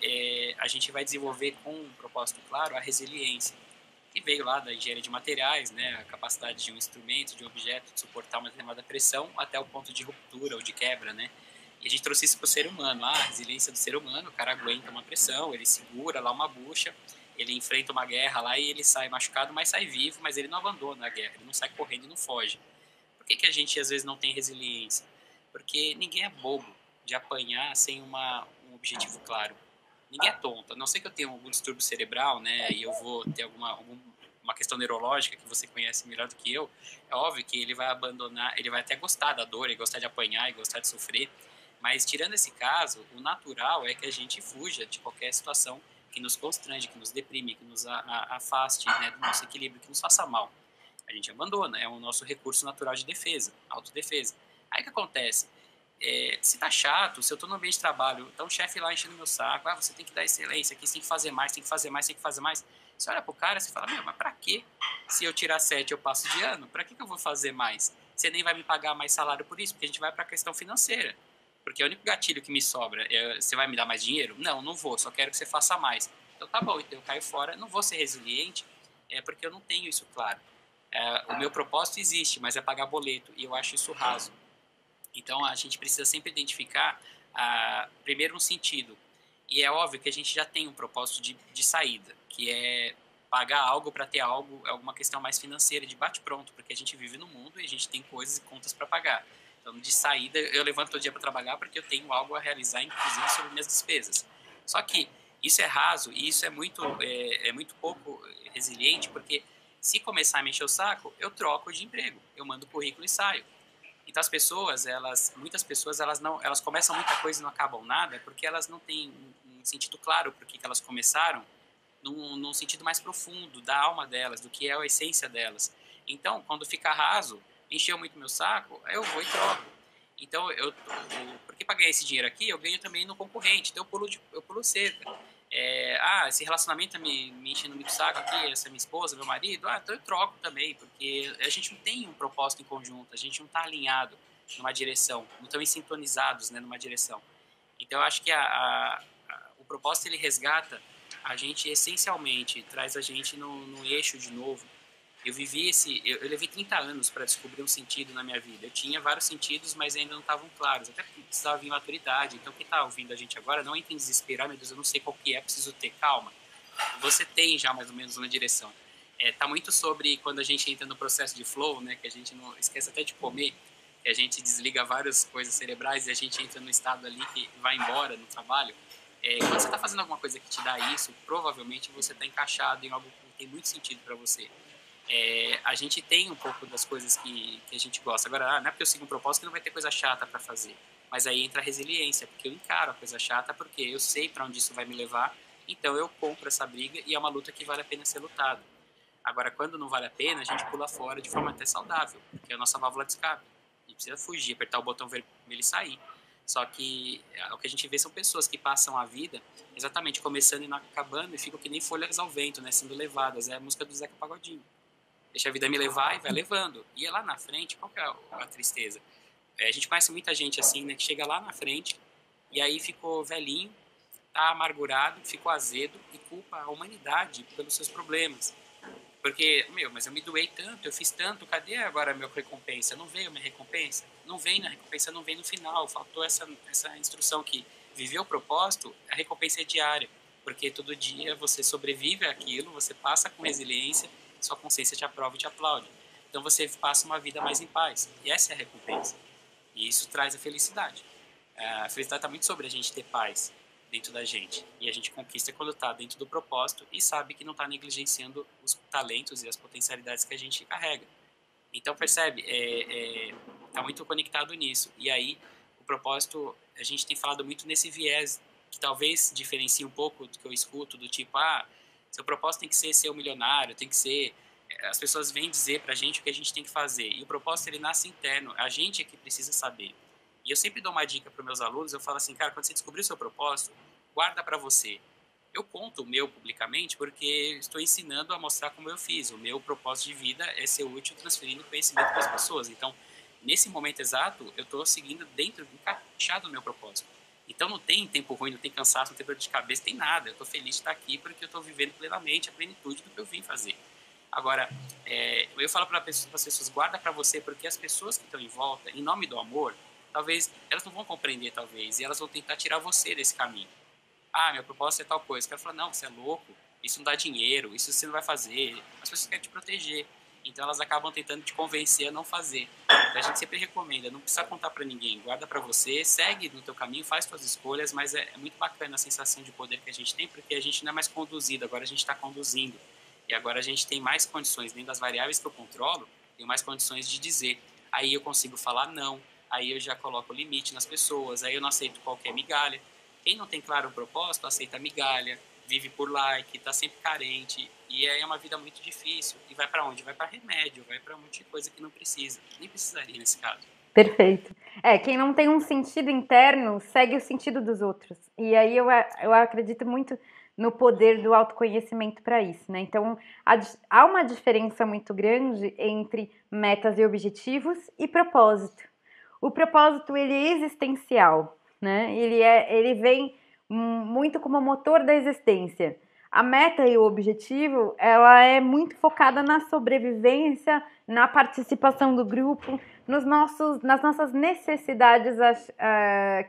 A gente vai desenvolver com um propósito claro a resiliência, que veio lá da engenharia de materiais, né, a capacidade de um instrumento, de um objeto, de suportar uma determinada pressão até o ponto de ruptura ou de quebra, né? E a gente trouxe isso para o ser humano. A resiliência do ser humano, o cara aguenta uma pressão, ele segura lá uma bucha, ele enfrenta uma guerra lá e ele sai machucado, mas sai vivo, mas ele não abandona a guerra, ele não sai correndo e não foge. Por que a gente às vezes não tem resiliência? Porque ninguém é bobo de apanhar sem um objetivo claro. Ninguém é tonto, a não ser que eu tenha algum distúrbio cerebral, né, e eu vou ter uma questão neurológica que você conhece melhor do que eu, é óbvio que ele vai abandonar, ele vai até gostar da dor, e gostar de apanhar, e gostar de sofrer, mas tirando esse caso, o natural é que a gente fuja de qualquer situação que nos constrange, que nos deprime, que nos afaste, né, do nosso equilíbrio, que nos faça mal. A gente abandona, é o nosso recurso natural de defesa, autodefesa. Aí o que acontece? se tá chato, se eu tô no ambiente de trabalho, tá um chefe lá enchendo meu saco, você tem que dar excelência aqui, você tem que fazer mais, tem que fazer mais, tem que fazer mais. Você olha pro cara e você fala, mas pra quê? Se eu tirar 7 eu passo de ano, pra que eu vou fazer mais? Você nem vai me pagar mais salário por isso, porque a gente vai pra questão financeira. Porque o único gatilho que me sobra é, você vai me dar mais dinheiro? Não, não vou, só quero que você faça mais. Então tá bom, então eu caio fora, não vou ser resiliente, porque eu não tenho isso claro. O meu propósito existe, mas é pagar boleto, e eu acho isso raso. Então, a gente precisa sempre identificar, primeiro, um sentido. E é óbvio que a gente já tem um propósito de saída, que é pagar algo para ter algo, é alguma questão mais financeira, de bate-pronto, porque a gente vive no mundo e a gente tem coisas e contas para pagar. Então, de saída, eu levanto todo dia para trabalhar porque eu tenho algo a realizar, inclusive, sobre minhas despesas. Só que isso é raso e isso é muito pouco resiliente, porque se começar a me encher o saco, eu troco de emprego, eu mando currículo e saio. Então as pessoas, muitas pessoas, elas começam muita coisa e não acabam nada, porque elas não têm um sentido claro por que elas começaram, num sentido mais profundo da alma delas, do que é a essência delas. Então, quando fica raso, encheu muito meu saco, eu vou e troco. Então, porque para ganhar esse dinheiro aqui, eu ganho também no concorrente, então eu pulo cerca. Esse relacionamento tá me enchendo muito saco aqui, essa minha esposa, meu marido, então eu troco também, porque a gente não tem um propósito em conjunto, a gente não está alinhado numa direção, não estamos sintonizados, né, numa direção. Então eu acho que o propósito ele resgata a gente essencialmente, traz a gente no eixo de novo. Eu levei 30 anos para descobrir um sentido na minha vida. Eu tinha vários sentidos, mas ainda não estavam claros, até porque precisava vir maturidade. Então, quem está ouvindo a gente agora, não entre em desespero, meu Deus, eu não sei qual que é, preciso ter calma. Você tem já mais ou menos uma direção. Tá muito sobre quando a gente entra no processo de flow, né, que a gente não esquece até de comer, que a gente desliga várias coisas cerebrais e a gente entra no estado ali que vai embora no trabalho. Quando você está fazendo alguma coisa que te dá isso, provavelmente você está encaixado em algo que tem muito sentido para você. A gente tem um pouco das coisas que a gente gosta. Agora, não é porque eu sigo um propósito que não vai ter coisa chata para fazer. Mas aí entra a resiliência, porque eu encaro a coisa chata, porque eu sei para onde isso vai me levar, então eu compro essa briga e é uma luta que vale a pena ser lutada. Agora, quando não vale a pena, a gente pula fora de forma até saudável, porque é a nossa válvula de escape. A gente precisa fugir, apertar o botão vermelho e sair. Só que o que a gente vê são pessoas que passam a vida exatamente começando e não acabando e ficam que nem folhas ao vento, né, sendo levadas. É a música do Zeca Pagodinho. Deixa a vida me levar e vai levando. E é lá na frente, qual que é a tristeza? A gente conhece muita gente assim, né, que chega lá na frente e aí ficou velhinho, tá amargurado, ficou azedo e culpa a humanidade pelos seus problemas. Porque, mas eu me doei tanto, eu fiz tanto, cadê agora a minha recompensa? Não veio a minha recompensa? Não vem na recompensa, não vem no final. Faltou essa instrução que viver o propósito, a recompensa é diária. Porque todo dia você sobrevive àquilo, você passa com resiliência, sua consciência te aprova e te aplaude. Então você passa uma vida mais em paz. E essa é a recompensa. E isso traz a felicidade. A felicidade está muito sobre a gente ter paz dentro da gente. E a gente conquista quando está dentro do propósito e sabe que não está negligenciando os talentos e as potencialidades que a gente carrega. Então, percebe? Está muito conectado nisso. E aí, o propósito, a gente tem falado muito nesse viés que talvez diferencie um pouco do que eu escuto, do tipo, seu propósito tem que ser um milionário, tem que ser... As pessoas vêm dizer pra gente o que a gente tem que fazer. E o propósito, ele nasce interno. A gente é que precisa saber. E eu sempre dou uma dica para meus alunos, eu falo assim, cara, quando você descobrir o seu propósito, guarda para você. Eu conto o meu publicamente porque estou ensinando a mostrar como eu fiz. O meu propósito de vida é ser útil transferindo conhecimento para as pessoas. Então, nesse momento exato, eu estou seguindo encaixado no meu propósito. Então, não tem tempo ruim, não tem cansaço, não tem dor de cabeça, não tem nada. Eu estou feliz de estar aqui porque eu estou vivendo plenamente a plenitude do que eu vim fazer. Agora, eu falo para as pessoas, guarda para você, porque as pessoas que estão em volta, em nome do amor, talvez elas não vão compreender, talvez, e elas vão tentar tirar você desse caminho. Meu propósito é tal coisa. O cara fala, não, você é louco, isso não dá dinheiro, isso você não vai fazer. As pessoas querem te proteger. Então elas acabam tentando te convencer a não fazer. Então, a gente sempre recomenda, não precisa contar para ninguém, guarda para você, segue no teu caminho, faz suas escolhas, mas é muito bacana a sensação de poder que a gente tem, porque a gente não é mais conduzido, agora a gente está conduzindo. E agora a gente tem mais condições, dentro das variáveis que eu controlo, tenho mais condições de dizer. Aí eu consigo falar não, aí eu já coloco limite nas pessoas, aí eu não aceito qualquer migalha. Quem não tem claro o propósito, aceita migalha, vive por like, está sempre carente, e é uma vida muito difícil. E vai para onde? Vai para remédio, vai para um monte de coisa que não precisa. Nem precisaria nesse caso. Perfeito. Quem não tem um sentido interno segue o sentido dos outros. E aí eu acredito muito no poder do autoconhecimento para isso, né? Então, há uma diferença muito grande entre metas e objetivos e propósito. O propósito, ele é existencial, né? Ele vem muito como motor da existência. A meta e o objetivo, ela é muito focada na sobrevivência, na participação do grupo, nas nossas necessidades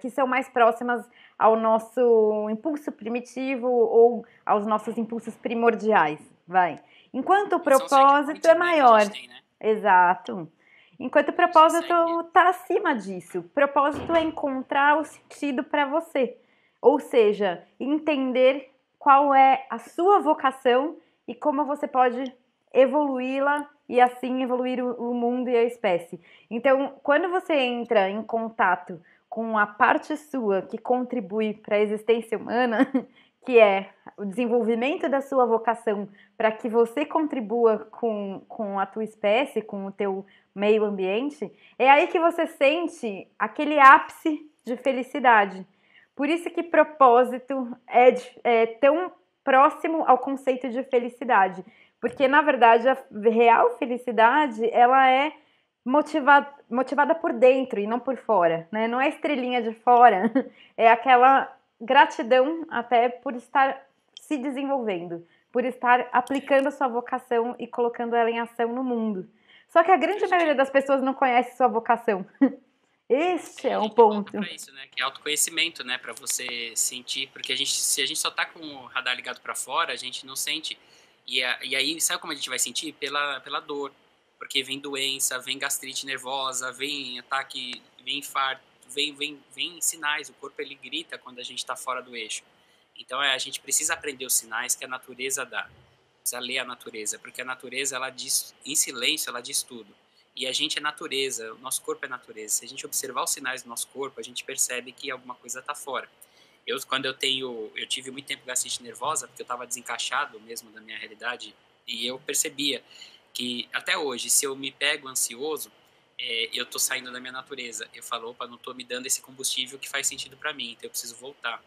que são mais próximas ao nosso impulso primitivo ou aos nossos impulsos primordiais, vai. Enquanto o propósito é maior. Né, tem, né? Exato. Enquanto o propósito está acima disso. O propósito é encontrar o sentido para você. Ou seja, entender qual é a sua vocação e como você pode evoluí-la e assim evoluir o mundo e a espécie. Então, quando você entra em contato com a parte sua que contribui para a existência humana, que é o desenvolvimento da sua vocação para que você contribua com a tua espécie, com o teu meio ambiente, é aí que você sente aquele ápice de felicidade. Por isso que propósito é tão próximo ao conceito de felicidade. Porque, na verdade, a real felicidade, ela é motivada por dentro e não por fora, né? Não é estrelinha de fora, é aquela gratidão até por estar se desenvolvendo, por estar aplicando a sua vocação e colocando ela em ação no mundo. Só que a grande maioria das pessoas não conhece sua vocação. Este é um ponto. Para isso, né? Que é autoconhecimento, né? Para você sentir, porque se a gente só tá com o radar ligado para fora, a gente não sente. E aí, sabe como a gente vai sentir? Pela dor. Porque vem doença, vem gastrite nervosa, vem ataque, vem infarto, vem sinais. O corpo, ele grita quando a gente está fora do eixo. Então, a gente precisa aprender os sinais que a natureza dá. Precisa ler a natureza, porque a natureza, ela diz, em silêncio, ela diz tudo. E a gente é natureza, o nosso corpo é natureza. Se a gente observar os sinais do nosso corpo, a gente percebe que alguma coisa está fora. Quando eu tive muito tempo gastrite nervosa, porque eu estava desencaixado mesmo da minha realidade, e eu percebia que até hoje, se eu me pego ansioso, eu estou saindo da minha natureza. Eu falo, opa, não estou me dando esse combustível que faz sentido para mim, então eu preciso voltar.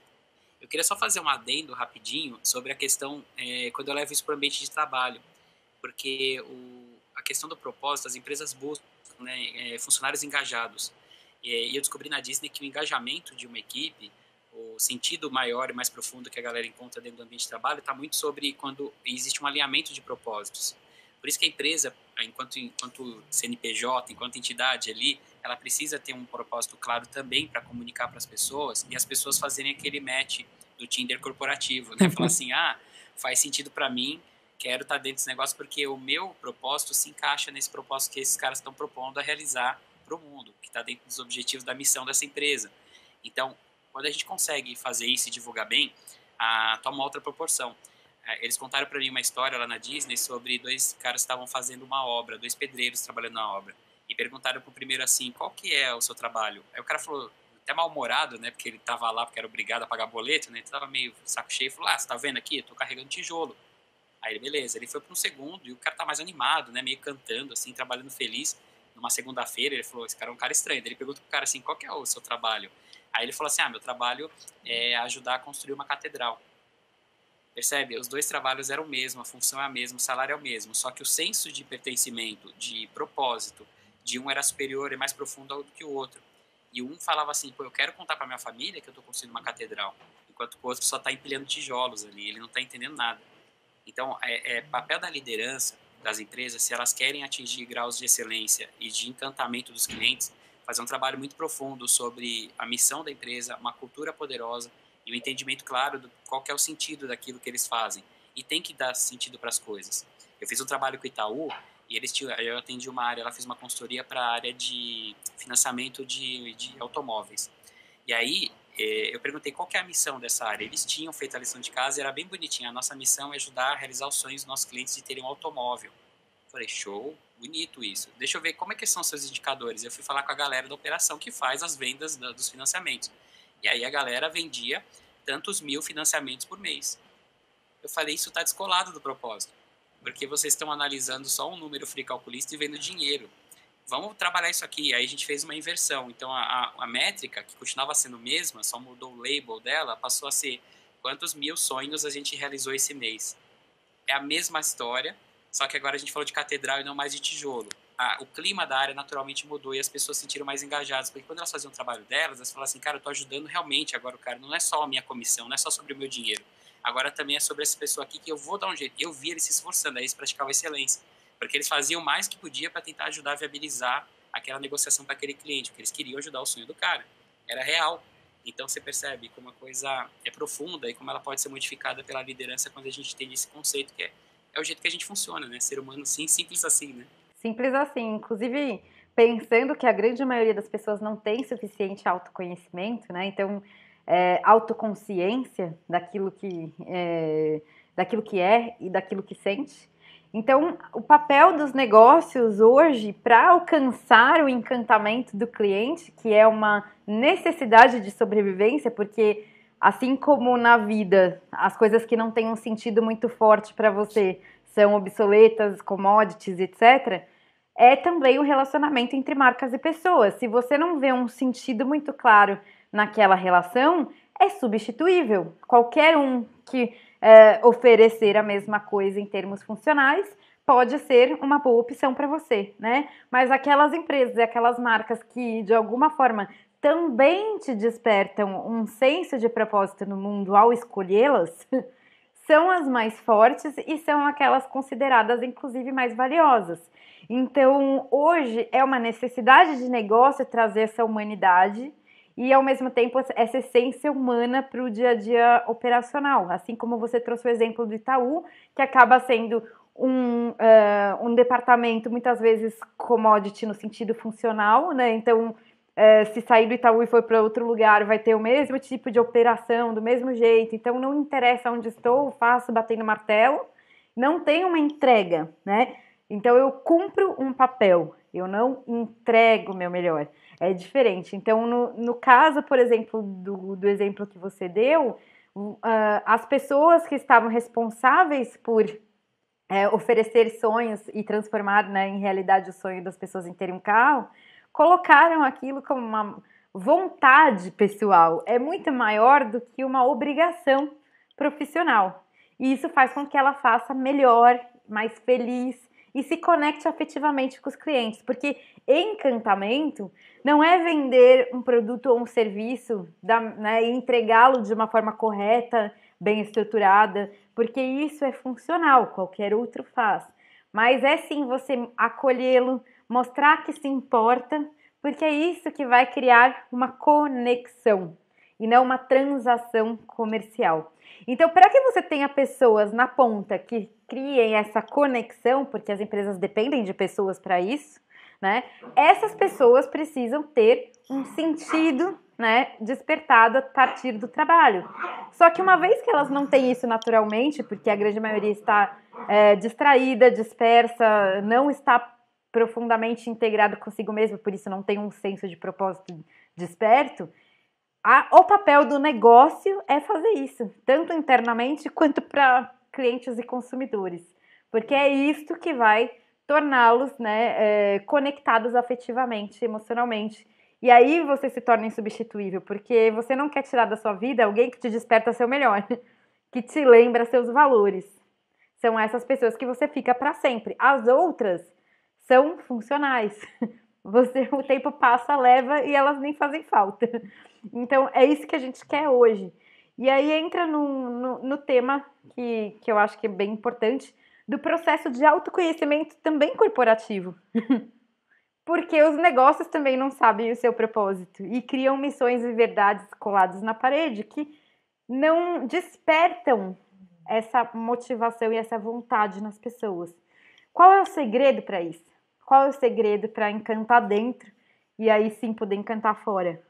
Eu queria só fazer um adendo rapidinho sobre a questão, quando eu levo isso para o ambiente de trabalho, porque a questão do propósito, as empresas buscam, né, funcionários engajados. E eu descobri na Disney que o engajamento de uma equipe, o sentido maior e mais profundo que a galera encontra dentro do ambiente de trabalho, está muito sobre quando existe um alinhamento de propósitos. Por isso que a empresa, enquanto CNPJ, enquanto entidade ali, ela precisa ter um propósito claro também para comunicar para as pessoas e as pessoas fazerem aquele match do Tinder corporativo, né? Falar assim, faz sentido para mim, quero estar dentro desse negócio porque o meu propósito se encaixa nesse propósito que esses caras estão propondo a realizar para o mundo, que está dentro dos objetivos da missão dessa empresa. Então, quando a gente consegue fazer isso e divulgar bem, toma outra proporção. Eles contaram para mim uma história lá na Disney sobre dois caras que estavam fazendo uma obra, dois pedreiros trabalhando na obra. E perguntaram pro primeiro assim, qual que é o seu trabalho? Aí o cara falou, até mal-humorado, né? Porque ele tava lá porque era obrigado a pagar boleto, né? Ele tava meio saco cheio. Falou, você tá vendo aqui? Eu tô carregando tijolo. Aí ele, beleza. Ele foi para um segundo e o cara tá mais animado, né? Meio cantando, assim, trabalhando feliz. Numa segunda-feira, ele falou, esse cara é um cara estranho. Daí ele pergunta pro cara assim, qual que é o seu trabalho? Aí ele falou assim, meu trabalho é ajudar a construir uma catedral. Percebe? Os dois trabalhos eram o mesmo, a função é a mesma, o salário é o mesmo. Só que o senso de pertencimento, de propósito, de um era superior e mais profundo do que o outro. E um falava assim, eu quero contar para minha família que eu estou construindo uma catedral. Enquanto o outro só está empilhando tijolos ali, ele não está entendendo nada. Então, papel da liderança das empresas, se elas querem atingir graus de excelência e de encantamento dos clientes, fazer um trabalho muito profundo sobre a missão da empresa, uma cultura poderosa e o entendimento claro do qual que é o sentido daquilo que eles fazem. E tem que dar sentido para as coisas. Eu fiz um trabalho com o Itaú e eu atendi uma área, ela fez uma consultoria para a área de financiamento de automóveis. E aí, eu perguntei qual que é a missão dessa área. Eles tinham feito a lição de casa e era bem bonitinha. A nossa missão é ajudar a realizar os sonhos dos nossos clientes de terem um automóvel. Falei, show, bonito isso. Deixa eu ver como é que são seus indicadores. Eu fui falar com a galera da operação que faz as vendas dos financiamentos. E aí a galera vendia tantos 1.000 financiamentos por mês. Eu falei, isso está descolado do propósito. Porque vocês estão analisando só um número free calculista e vendo dinheiro. vamos trabalhar isso aqui. Aí a gente fez uma inversão. Então, a métrica, que continuava sendo a mesma, só mudou o label dela, passou a ser quantos 1.000 sonhos a gente realizou esse mês. É a mesma história, só que agora a gente falou de catedral e não mais de tijolo. O clima da área naturalmente mudou e as pessoas se sentiram mais engajadas, porque quando elas faziam o trabalho delas, elas falavam assim, cara, eu tô ajudando realmente agora o cara, não é só a minha comissão, não é só sobre o meu dinheiro, agora também é sobre essa pessoa aqui que eu vou dar um jeito. Eu vi eles se esforçando, aí eles praticavam excelência, porque eles faziam mais que podia para tentar ajudar a viabilizar aquela negociação para aquele cliente, porque eles queriam ajudar o sonho do cara, era real. Então você percebe como a coisa é profunda e como ela pode ser modificada pela liderança quando a gente tem esse conceito que é o jeito que a gente funciona, né? Ser humano, sim, simples assim, né? Simples assim. Inclusive, pensando que a grande maioria das pessoas não tem suficiente autoconhecimento, né? Então, autoconsciência daquilo que é e daquilo que sente. Então, o papel dos negócios hoje para alcançar o encantamento do cliente, que é uma necessidade de sobrevivência, porque assim como na vida, as coisas que não têm um sentido muito forte para você são obsoletas, commodities, etc., é também o relacionamento entre marcas e pessoas. Se você não vê um sentido muito claro naquela relação, é substituível. Qualquer um que oferecer a mesma coisa em termos funcionais pode ser uma boa opção para você, né? Mas aquelas empresas e aquelas marcas que, de alguma forma, também te despertam um senso de propósito no mundo ao escolhê-las, são as mais fortes e são aquelas consideradas, inclusive, mais valiosas. Então, hoje é uma necessidade de negócio trazer essa humanidade e, ao mesmo tempo, essa essência humana para o dia a dia operacional. Assim como você trouxe o exemplo do Itaú, que acaba sendo um departamento, muitas vezes, commodity no sentido funcional, né? Então, se sair do Itaú e for para outro lugar, vai ter o mesmo tipo de operação, do mesmo jeito. Então, não interessa onde estou, faço batendo martelo. Não tem uma entrega, né? Então, eu cumpro um papel, eu não entrego o meu melhor. É diferente. Então, no caso, por exemplo, do exemplo que você deu, as pessoas que estavam responsáveis por oferecer sonhos e transformar, né, em realidade o sonho das pessoas em terem um carro, colocaram aquilo como uma vontade pessoal. É muito maior do que uma obrigação profissional. E isso faz com que ela faça melhor, mais feliz e se conecte afetivamente com os clientes. Porque encantamento não é vender um produto ou um serviço, né, e entregá-lo de uma forma correta, bem estruturada, porque isso é funcional, qualquer outro faz. Mas é sim você acolhê-lo, mostrar que se importa, porque é isso que vai criar uma conexão e não uma transação comercial. Então, para que você tenha pessoas na ponta que criem essa conexão, porque as empresas dependem de pessoas para isso, né? Essas pessoas precisam ter um sentido, né, despertado a partir do trabalho. Só que uma vez que elas não têm isso naturalmente, porque a grande maioria está distraída, dispersa, não está profundamente integrado consigo mesmo, por isso não tem um senso de propósito desperto, o papel do negócio é fazer isso, tanto internamente quanto para clientes e consumidores, porque é isto que vai torná-los, né, conectados afetivamente, emocionalmente. E aí você se torna insubstituível, porque você não quer tirar da sua vida alguém que te desperta seu melhor, que te lembra seus valores. São essas pessoas que você fica para sempre. As outras são funcionais. O tempo passa, leva e elas nem fazem falta. Então, é isso que a gente quer hoje. E aí entra no tema que eu acho que é bem importante, do processo de autoconhecimento também corporativo. Porque os negócios também não sabem o seu propósito e criam missões e verdades coladas na parede que não despertam essa motivação e essa vontade nas pessoas. Qual é o segredo para isso? Qual é o segredo para encantar dentro e aí sim poder encantar fora?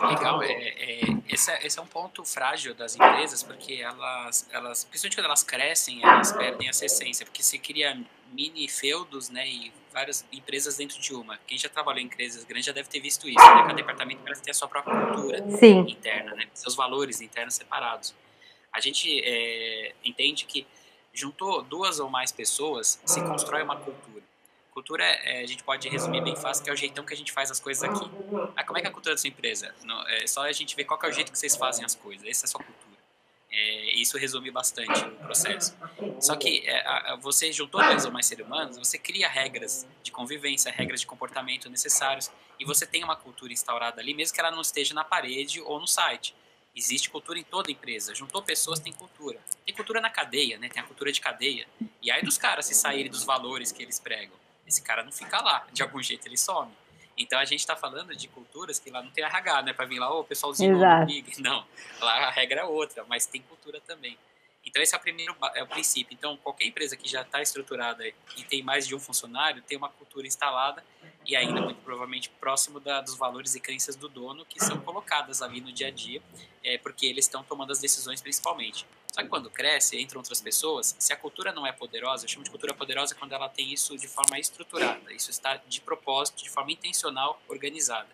Legal, esse é um ponto frágil das empresas, porque elas, principalmente quando elas crescem, elas perdem essa essência, porque se cria mini feudos, né, e várias empresas dentro de uma. Quem já trabalhou em empresas grandes já deve ter visto isso, né, cada departamento parece ter a sua própria cultura interna, né, seus valores internos separados. A gente entende que juntou duas ou mais pessoas, se constrói uma cultura. Cultura, a gente pode resumir bem fácil, que é o jeitão que a gente faz as coisas aqui. Ah, como é que é a cultura da sua empresa? Não, é só a gente ver qual que é o jeito que vocês fazem as coisas. Essa é a sua cultura. Isso resume bastante o processo. Só que você juntou dois ou mais seres humanos, você cria regras de convivência, regras de comportamento necessários, e você tem uma cultura instaurada ali, mesmo que ela não esteja na parede ou no site. Existe cultura em toda empresa. Juntou pessoas, tem cultura. Tem cultura na cadeia, né? Tem a cultura de cadeia. E aí dos caras se saírem dos valores que eles pregam. Esse cara não fica lá. De algum jeito ele some. Então a gente está falando de culturas que lá não tem RH, né? Para vir lá, pessoalzinho no Big. Não, lá a regra é outra, mas tem cultura também. Então esse é o princípio. Então qualquer empresa que já está estruturada e tem mais de um funcionário tem uma cultura instalada e ainda muito provavelmente próximo dos valores e crenças do dono que são colocadas ali no dia a dia, porque eles estão tomando as decisões principalmente. Só que quando cresce, entram outras pessoas, se a cultura não é poderosa, eu chamo de cultura poderosa quando ela tem isso de forma estruturada, isso está de propósito, de forma intencional, organizada.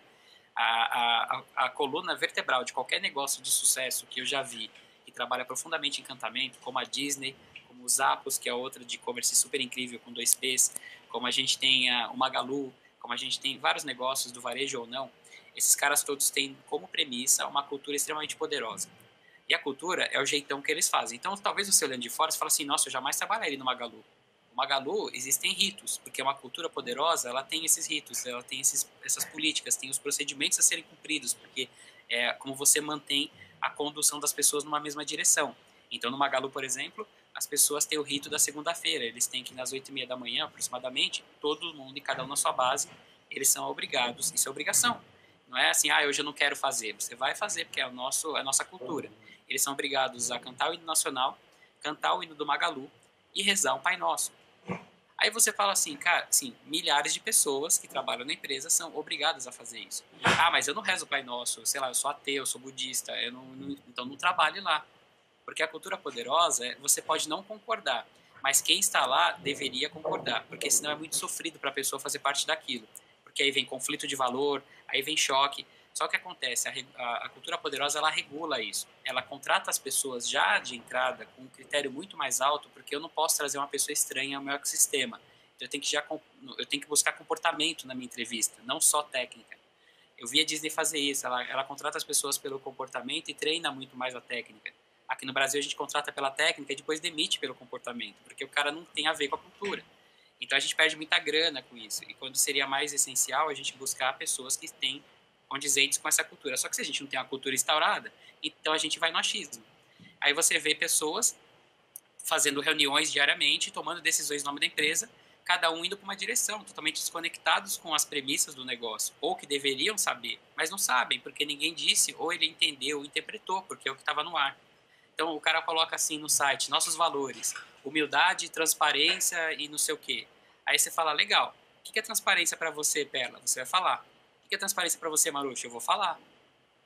A coluna vertebral de qualquer negócio de sucesso que eu já vi, que trabalha profundamente em encantamento, como a Disney, como o Zappos, que é outra de e-commerce super incrível com 2Ps, como a gente tem o Magalu, como a gente tem vários negócios do varejo ou não, esses caras todos têm como premissa uma cultura extremamente poderosa. E a cultura é o jeitão que eles fazem. Então, talvez você olhando de fora, você fala assim, nossa, eu jamais trabalharia no Magalu. No Magalu existem ritos, porque uma cultura poderosa, ela tem esses ritos, ela tem essas políticas, tem os procedimentos a serem cumpridos, porque é como você mantém a condução das pessoas numa mesma direção. Então, no Magalu, por exemplo, as pessoas têm o rito da segunda-feira. Eles têm que, nas 8h30 da manhã, aproximadamente, todo mundo e cada um na sua base, eles são obrigados. Isso é obrigação. Não é assim, hoje eu não quero fazer. Você vai fazer, porque é a nossa cultura. Eles são obrigados a cantar o hino nacional, cantar o hino do Magalu e rezar um Pai Nosso. Aí você fala assim, cara, assim, milhares de pessoas que trabalham na empresa são obrigadas a fazer isso. Mas eu não rezo o Pai Nosso, sei lá, eu sou ateu, eu sou budista, então não trabalhe lá. Porque a cultura poderosa, você pode não concordar, mas quem está lá deveria concordar, porque senão é muito sofrido para a pessoa fazer parte daquilo. Porque aí vem conflito de valor, aí vem choque. Só que acontece, a cultura poderosa, ela regula isso. Ela contrata as pessoas já de entrada com um critério muito mais alto, porque eu não posso trazer uma pessoa estranha ao meu ecossistema. Então eu tenho que buscar comportamento na minha entrevista, não só técnica. Eu vi a Disney fazer isso, ela contrata as pessoas pelo comportamento e treina muito mais a técnica. Aqui no Brasil a gente contrata pela técnica e depois demite pelo comportamento, porque o cara não tem a ver com a cultura. Então a gente perde muita grana com isso. E quando seria mais essencial a gente buscar pessoas que têm condizentes com essa cultura. Só que se a gente não tem uma cultura instaurada, então a gente vai no achismo. Aí você vê pessoas fazendo reuniões diariamente, tomando decisões em nome da empresa, cada um indo para uma direção, totalmente desconectados com as premissas do negócio, ou que deveriam saber, mas não sabem, porque ninguém disse, ou ele entendeu, ou interpretou, porque é o que estava no ar. Então o cara coloca assim no site, nossos valores, humildade, transparência e não sei o quê. Aí você fala, legal, o que é transparência para você, Perla? Você vai falar. O que é transparência para você, Marucho? Eu vou falar.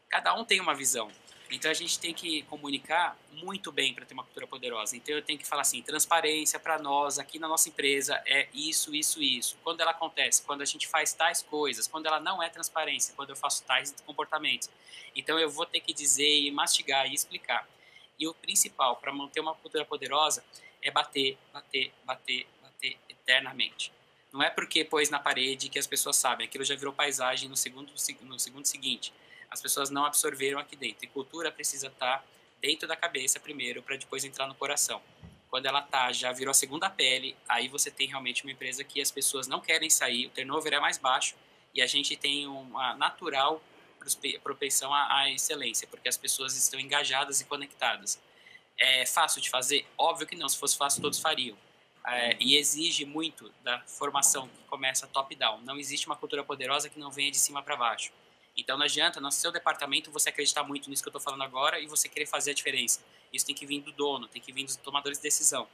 Cada um tem uma visão. Então a gente tem que comunicar muito bem para ter uma cultura poderosa. Então eu tenho que falar assim, transparência para nós aqui na nossa empresa é isso, isso, isso. Quando ela acontece, quando a gente faz tais coisas, quando ela não é transparência, quando eu faço tais comportamentos. Então eu vou ter que dizer e mastigar e explicar. E o principal para manter uma cultura poderosa é bater, bater, bater, bater eternamente. Não é porque pôs na parede que as pessoas sabem. Aquilo já virou paisagem no segundo seguinte. As pessoas não absorveram aqui dentro. E cultura precisa estar dentro da cabeça primeiro, para depois entrar no coração. Quando ela já virou a segunda pele, aí você tem realmente uma empresa que as pessoas não querem sair, o turnover é mais baixo e a gente tem uma natural propensão à excelência, porque as pessoas estão engajadas e conectadas. É fácil de fazer? Óbvio que não. Se fosse fácil, todos fariam. E exige muito da formação que começa top-down. Não existe uma cultura poderosa que não venha de cima para baixo. Então não adianta no seu departamento você acreditar muito nisso que eu estou falando agora e você querer fazer a diferença. Isso tem que vir do dono, tem que vir dos tomadores de decisão.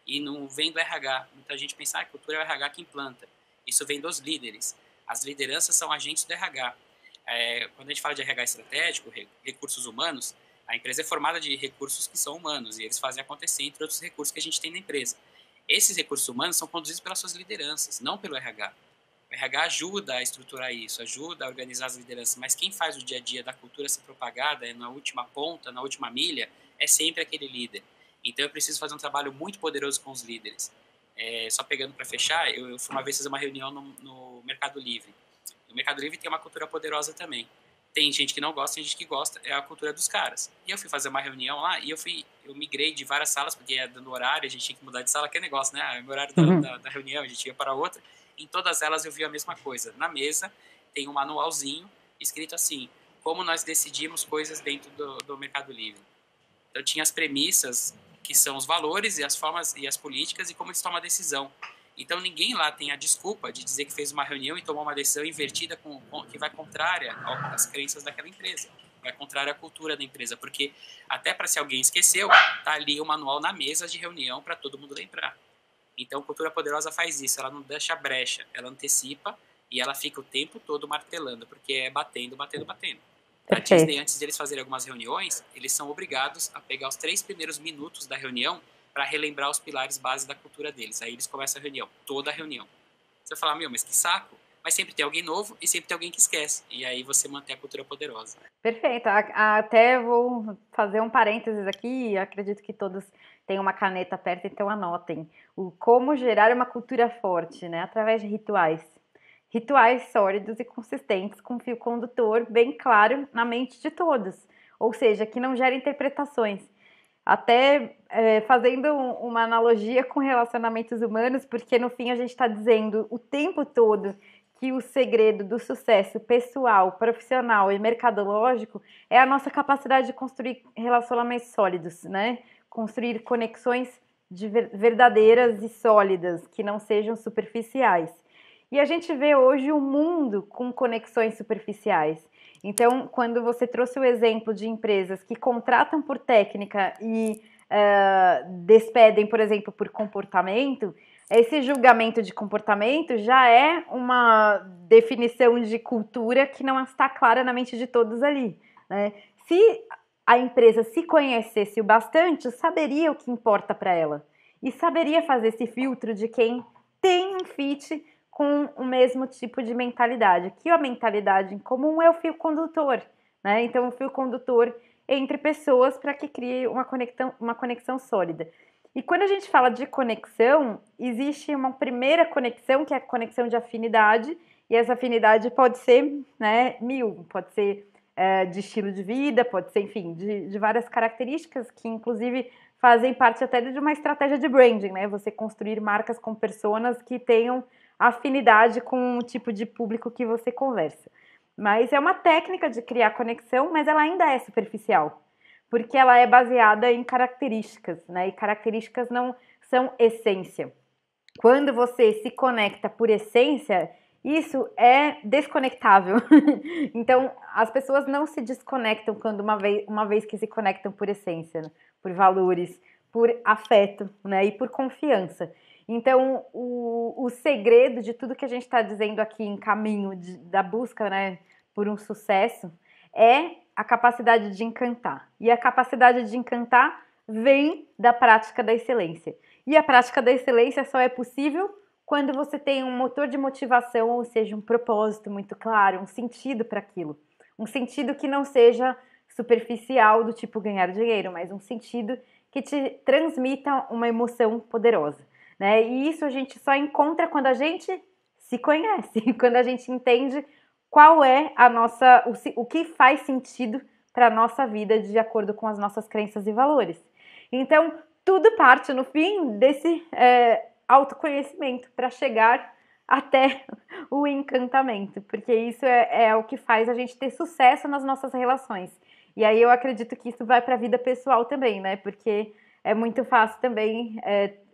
E não vem do RH. Muita gente pensa que a cultura é o RH que implanta. Isso vem dos líderes. As lideranças são agentes do RH. Quando a gente fala de RH estratégico, recursos humanos, a empresa é formada de recursos que são humanos e eles fazem acontecer entre outros recursos que a gente tem na empresa. Esses recursos humanos são conduzidos pelas suas lideranças, não pelo RH. O RH ajuda a estruturar isso, ajuda a organizar as lideranças, mas quem faz o dia a dia da cultura ser propagada na última ponta, na última milha, é sempre aquele líder. Então eu preciso fazer um trabalho muito poderoso com os líderes. Só pegando para fechar, eu fui uma vez fazer uma reunião no Mercado Livre. No Mercado Livre tem uma cultura poderosa também. Tem gente que não gosta, tem gente que gosta, é a cultura dos caras. E eu fui fazer uma reunião lá e eu migrei de várias salas, porque ia dando horário, a gente tinha que mudar de sala, que é negócio, né? O horário da reunião, a gente ia para outra. Em todas elas eu vi a mesma coisa. Na mesa tem um manualzinho escrito assim, como nós decidimos coisas dentro do Mercado Livre. Então tinha as premissas, que são os valores e as formas e as políticas e como se toma a decisão. Então ninguém lá tem a desculpa de dizer que fez uma reunião e tomou uma decisão invertida que vai contrária às crenças daquela empresa, vai contrária à cultura da empresa, porque até para se alguém esqueceu, tá ali o manual na mesa de reunião para todo mundo lembrar. Então Cultura Poderosa faz isso, ela não deixa brecha, ela antecipa e ela fica o tempo todo martelando, porque é batendo, batendo, batendo. A Disney, antes deles fazerem algumas reuniões, eles são obrigados a pegar os 3 primeiros minutos da reunião para relembrar os pilares base da cultura deles. Aí eles começam a reunião, toda a reunião. Você vai falar, mas que saco. Mas sempre tem alguém novo e sempre tem alguém que esquece. E aí você mantém a cultura poderosa. Perfeito. Até vou fazer um parênteses aqui. Acredito que todos têm uma caneta perto, então anotem. Como gerar uma cultura forte, né? Através de rituais. Rituais sólidos e consistentes, com fio condutor bem claro na mente de todos. Ou seja, que não gera interpretações. Até fazendo uma analogia com relacionamentos humanos, porque no fim a gente está dizendo o tempo todo que o segredo do sucesso pessoal, profissional e mercadológico é a nossa capacidade de construir relacionamentos sólidos, né? Construir conexões verdadeiras e sólidas, que não sejam superficiais. E a gente vê hoje um mundo com conexões superficiais. Então, quando você trouxe o exemplo de empresas que contratam por técnica e despedem, por exemplo, por comportamento, esse julgamento de comportamento já é uma definição de cultura que não está clara na mente de todos ali, né? Se a empresa se conhecesse o bastante, saberia o que importa para ela e saberia fazer esse filtro de quem tem um fit com o mesmo tipo de mentalidade. Aqui a mentalidade em comum é o fio condutor, né? Então, o fio condutor entre pessoas para que crie uma conexão sólida. E quando a gente fala de conexão, existe uma primeira conexão, que é a conexão de afinidade, e essa afinidade pode ser, né, pode ser de estilo de vida, pode ser, enfim, de várias características que, inclusive, fazem parte até de uma estratégia de branding, né? Você construir marcas com personas que tenham afinidade com o tipo de público que você conversa. Mas é uma técnica de criar conexão, mas ela ainda é superficial, porque ela é baseada em características, né? E características não são essência. Quando você se conecta por essência, isso é desconectável. Então, as pessoas não se desconectam quando uma vez que se conectam por essência, né? Por valores, por afeto, né? E por confiança. Então, o segredo de tudo que a gente está dizendo aqui em caminho da busca, né, por um sucesso é a capacidade de encantar. E a capacidade de encantar vem da prática da excelência. E a prática da excelência só é possível quando você tem um motor de motivação, ou seja, um propósito muito claro, um sentido para aquilo. Um sentido que não seja superficial, do tipo ganhar dinheiro, mas um sentido que te transmita uma emoção poderosa, né? E isso a gente só encontra quando a gente se conhece, quando a gente entende qual é o que faz sentido para a nossa vida de acordo com as nossas crenças e valores. Então, tudo parte, no fim, desse autoconhecimento para chegar até o encantamento, porque isso é o que faz a gente ter sucesso nas nossas relações. E aí eu acredito que isso vai para a vida pessoal também, né? Porque é muito fácil também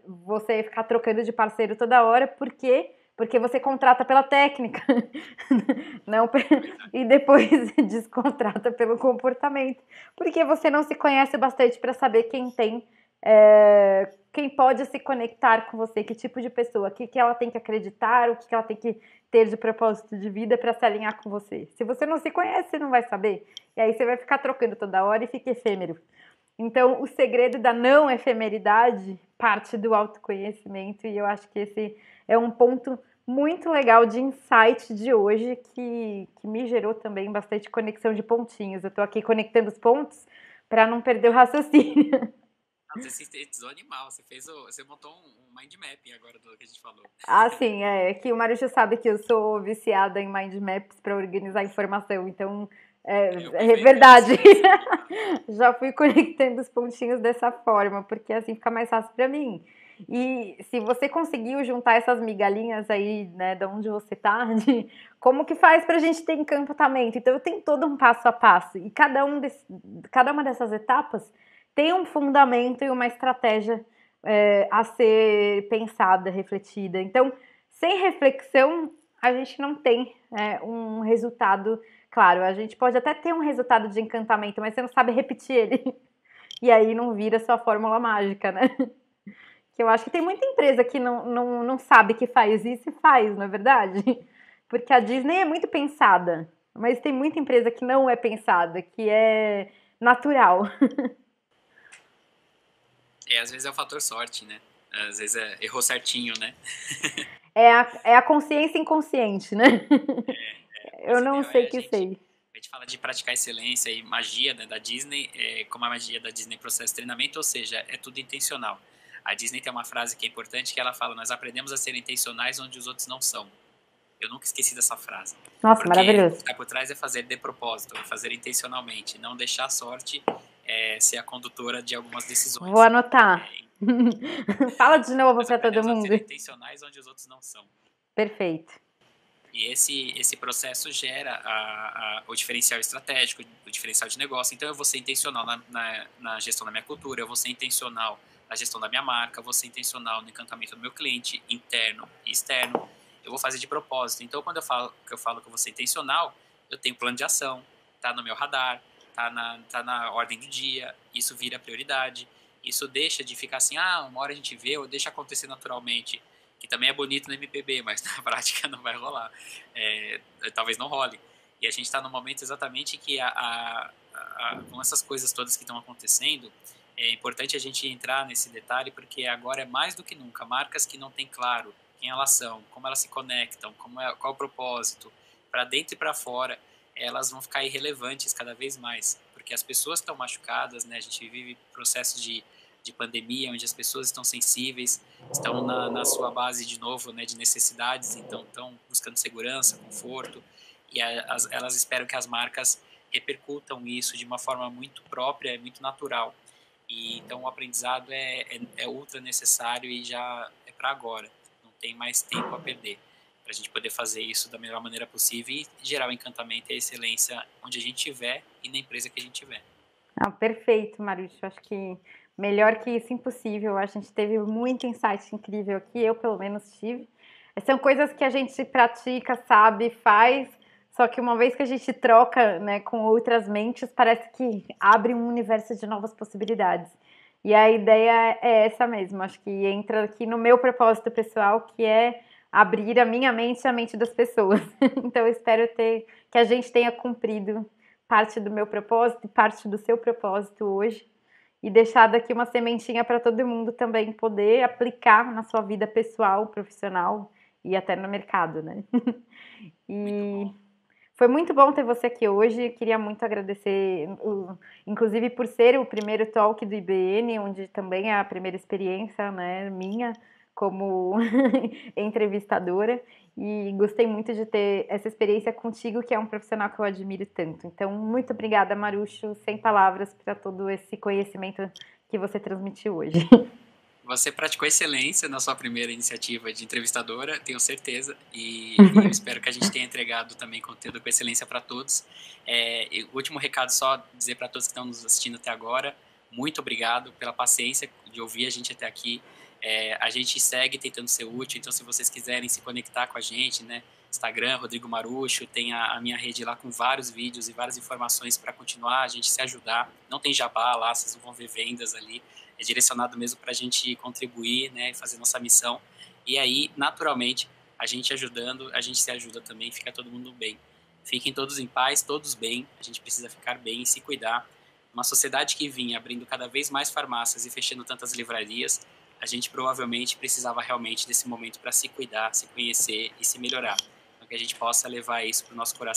você ficar trocando de parceiro toda hora, porque você contrata pela técnica, não, e depois descontrata pelo comportamento, porque você não se conhece bastante para saber quem pode se conectar com você, que tipo de pessoa, o que ela tem que acreditar, o que ela tem que ter de propósito de vida para se alinhar com você. Se você não se conhece, você não vai saber, e aí você vai ficar trocando toda hora e fica efêmero. Então, o segredo da não efemeridade parte do autoconhecimento, e eu acho que esse é um ponto muito legal de insight de hoje, que me gerou também bastante conexão de pontinhos. Eu estou aqui conectando os pontos para não perder o raciocínio. Você sintetizou animal, você montou um mind mapping agora do que a gente falou. Ah, sim, é que o Marucho sabe que eu sou viciada em mind maps para organizar informação, então Eu é pensei verdade. nisso, tá. Já fui conectando os pontinhos dessa forma, porque assim fica mais fácil para mim. E se você conseguiu juntar essas migalhinhas aí, né, de onde você tá, de como que faz pra gente ter encantamento? Então eu tenho todo um passo a passo e cada uma dessas etapas tem um fundamento e uma estratégia a ser pensada, refletida. Então, sem reflexão, a gente não tem um resultado claro. A gente pode até ter um resultado de encantamento, mas você não sabe repetir ele. E aí não vira sua fórmula mágica, né? Que eu acho que tem muita empresa que não sabe que faz isso e faz, não é verdade? Porque a Disney é muito pensada, mas tem muita empresa que não é pensada, que é natural. Às vezes é o fator sorte, né? Às vezes errou certinho, né? É a consciência inconsciente, né? Eu Mas o não ideal sei é que sei. a gente fala de praticar excelência e magia, né, da Disney, como a magia da Disney processo de treinamento, ou seja, é tudo intencional. A Disney tem uma frase que é importante que ela fala: nós aprendemos a ser intencionais onde os outros não são. Eu nunca esqueci dessa frase. Nossa, Porque o que maravilhoso. está por trás é fazer de propósito, é fazer intencionalmente, não deixar a sorte ser a condutora de algumas Vou decisões. anotar. Fala de novo Nós para todo aprendemos a ser mundo. intencionais onde os outros não são. Perfeito. E esse processo gera o diferencial estratégico, o diferencial de negócio. Então, eu vou ser intencional na gestão da minha cultura, eu vou ser intencional na gestão da minha marca, eu vou ser intencional no encantamento do meu cliente, interno e externo. Eu vou fazer de propósito. Então, quando eu falo que eu vou ser intencional, eu tenho plano de ação, tá no meu radar, tá na ordem do dia, isso vira prioridade. Isso deixa de ficar assim, uma hora a gente vê, ou deixa acontecer naturalmente, que também é bonito no MPB, mas na prática não vai rolar. Talvez não role. E a gente está no momento exatamente que com essas coisas todas que estão acontecendo, é importante a gente entrar nesse detalhe, porque agora é mais do que nunca, marcas que não têm claro quem elas são, como elas se conectam, qual é o propósito, para dentro e para fora, elas vão ficar irrelevantes cada vez mais, porque as pessoas estão machucadas, né? A gente vive processos de pandemia, onde as pessoas estão sensíveis, estão na sua base de novo, né, de necessidades, então estão buscando segurança, conforto, e elas esperam que as marcas repercutam isso de uma forma muito própria, muito natural. E então o aprendizado é ultra necessário e já é para agora, não tem mais tempo a perder, para a gente poder fazer isso da melhor maneira possível e gerar o encantamento e a excelência onde a gente estiver e na empresa que a gente tiver. Ah, perfeito, Marucho. Acho que melhor que isso, impossível. A gente teve muito insight incrível aqui, eu pelo menos tive. São coisas que a gente pratica, sabe, faz, só que uma vez que a gente troca, né, com outras mentes, parece que abre um universo de novas possibilidades. E a ideia é essa mesmo, acho que entra aqui no meu propósito pessoal, que é abrir a minha mente e a mente das pessoas. Então eu espero que a gente tenha cumprido parte do meu propósito e parte do seu propósito hoje e deixar daqui uma sementinha para todo mundo também poder aplicar na sua vida pessoal, profissional e até no mercado, né? Muito E bom. foi muito bom ter você aqui hoje. Queria muito agradecer, inclusive por ser o primeiro talk do IBN, onde também é a primeira experiência, né, minha como entrevistadora. E gostei muito de ter essa experiência contigo, que é um profissional que eu admiro tanto. Então, muito obrigada, Marucho. Sem palavras para todo esse conhecimento que você transmitiu hoje. Você praticou excelência na sua primeira iniciativa de entrevistadora, tenho certeza, e eu espero que a gente tenha entregado também conteúdo com excelência para todos. O último recado, só dizer para todos que estão nos assistindo até agora, muito obrigado pela paciência de ouvir a gente até aqui. A gente segue tentando ser útil, então se vocês quiserem se conectar com a gente, né, Instagram, Rodrigo Marucho, tem a minha rede lá com vários vídeos e várias informações para continuar a gente se ajudar. Não tem jabá lá, vocês não vão ver vendas ali. É direcionado mesmo para a gente contribuir, né, fazer nossa missão. E aí, naturalmente, a gente ajudando, a gente se ajuda também, fica todo mundo bem. Fiquem todos em paz, todos bem, a gente precisa ficar bem e se cuidar. Uma sociedade que vinha abrindo cada vez mais farmácias e fechando tantas livrarias, a gente provavelmente precisava realmente desse momento para se cuidar, se conhecer e se melhorar. Então, que a gente possa levar isso para o nosso coração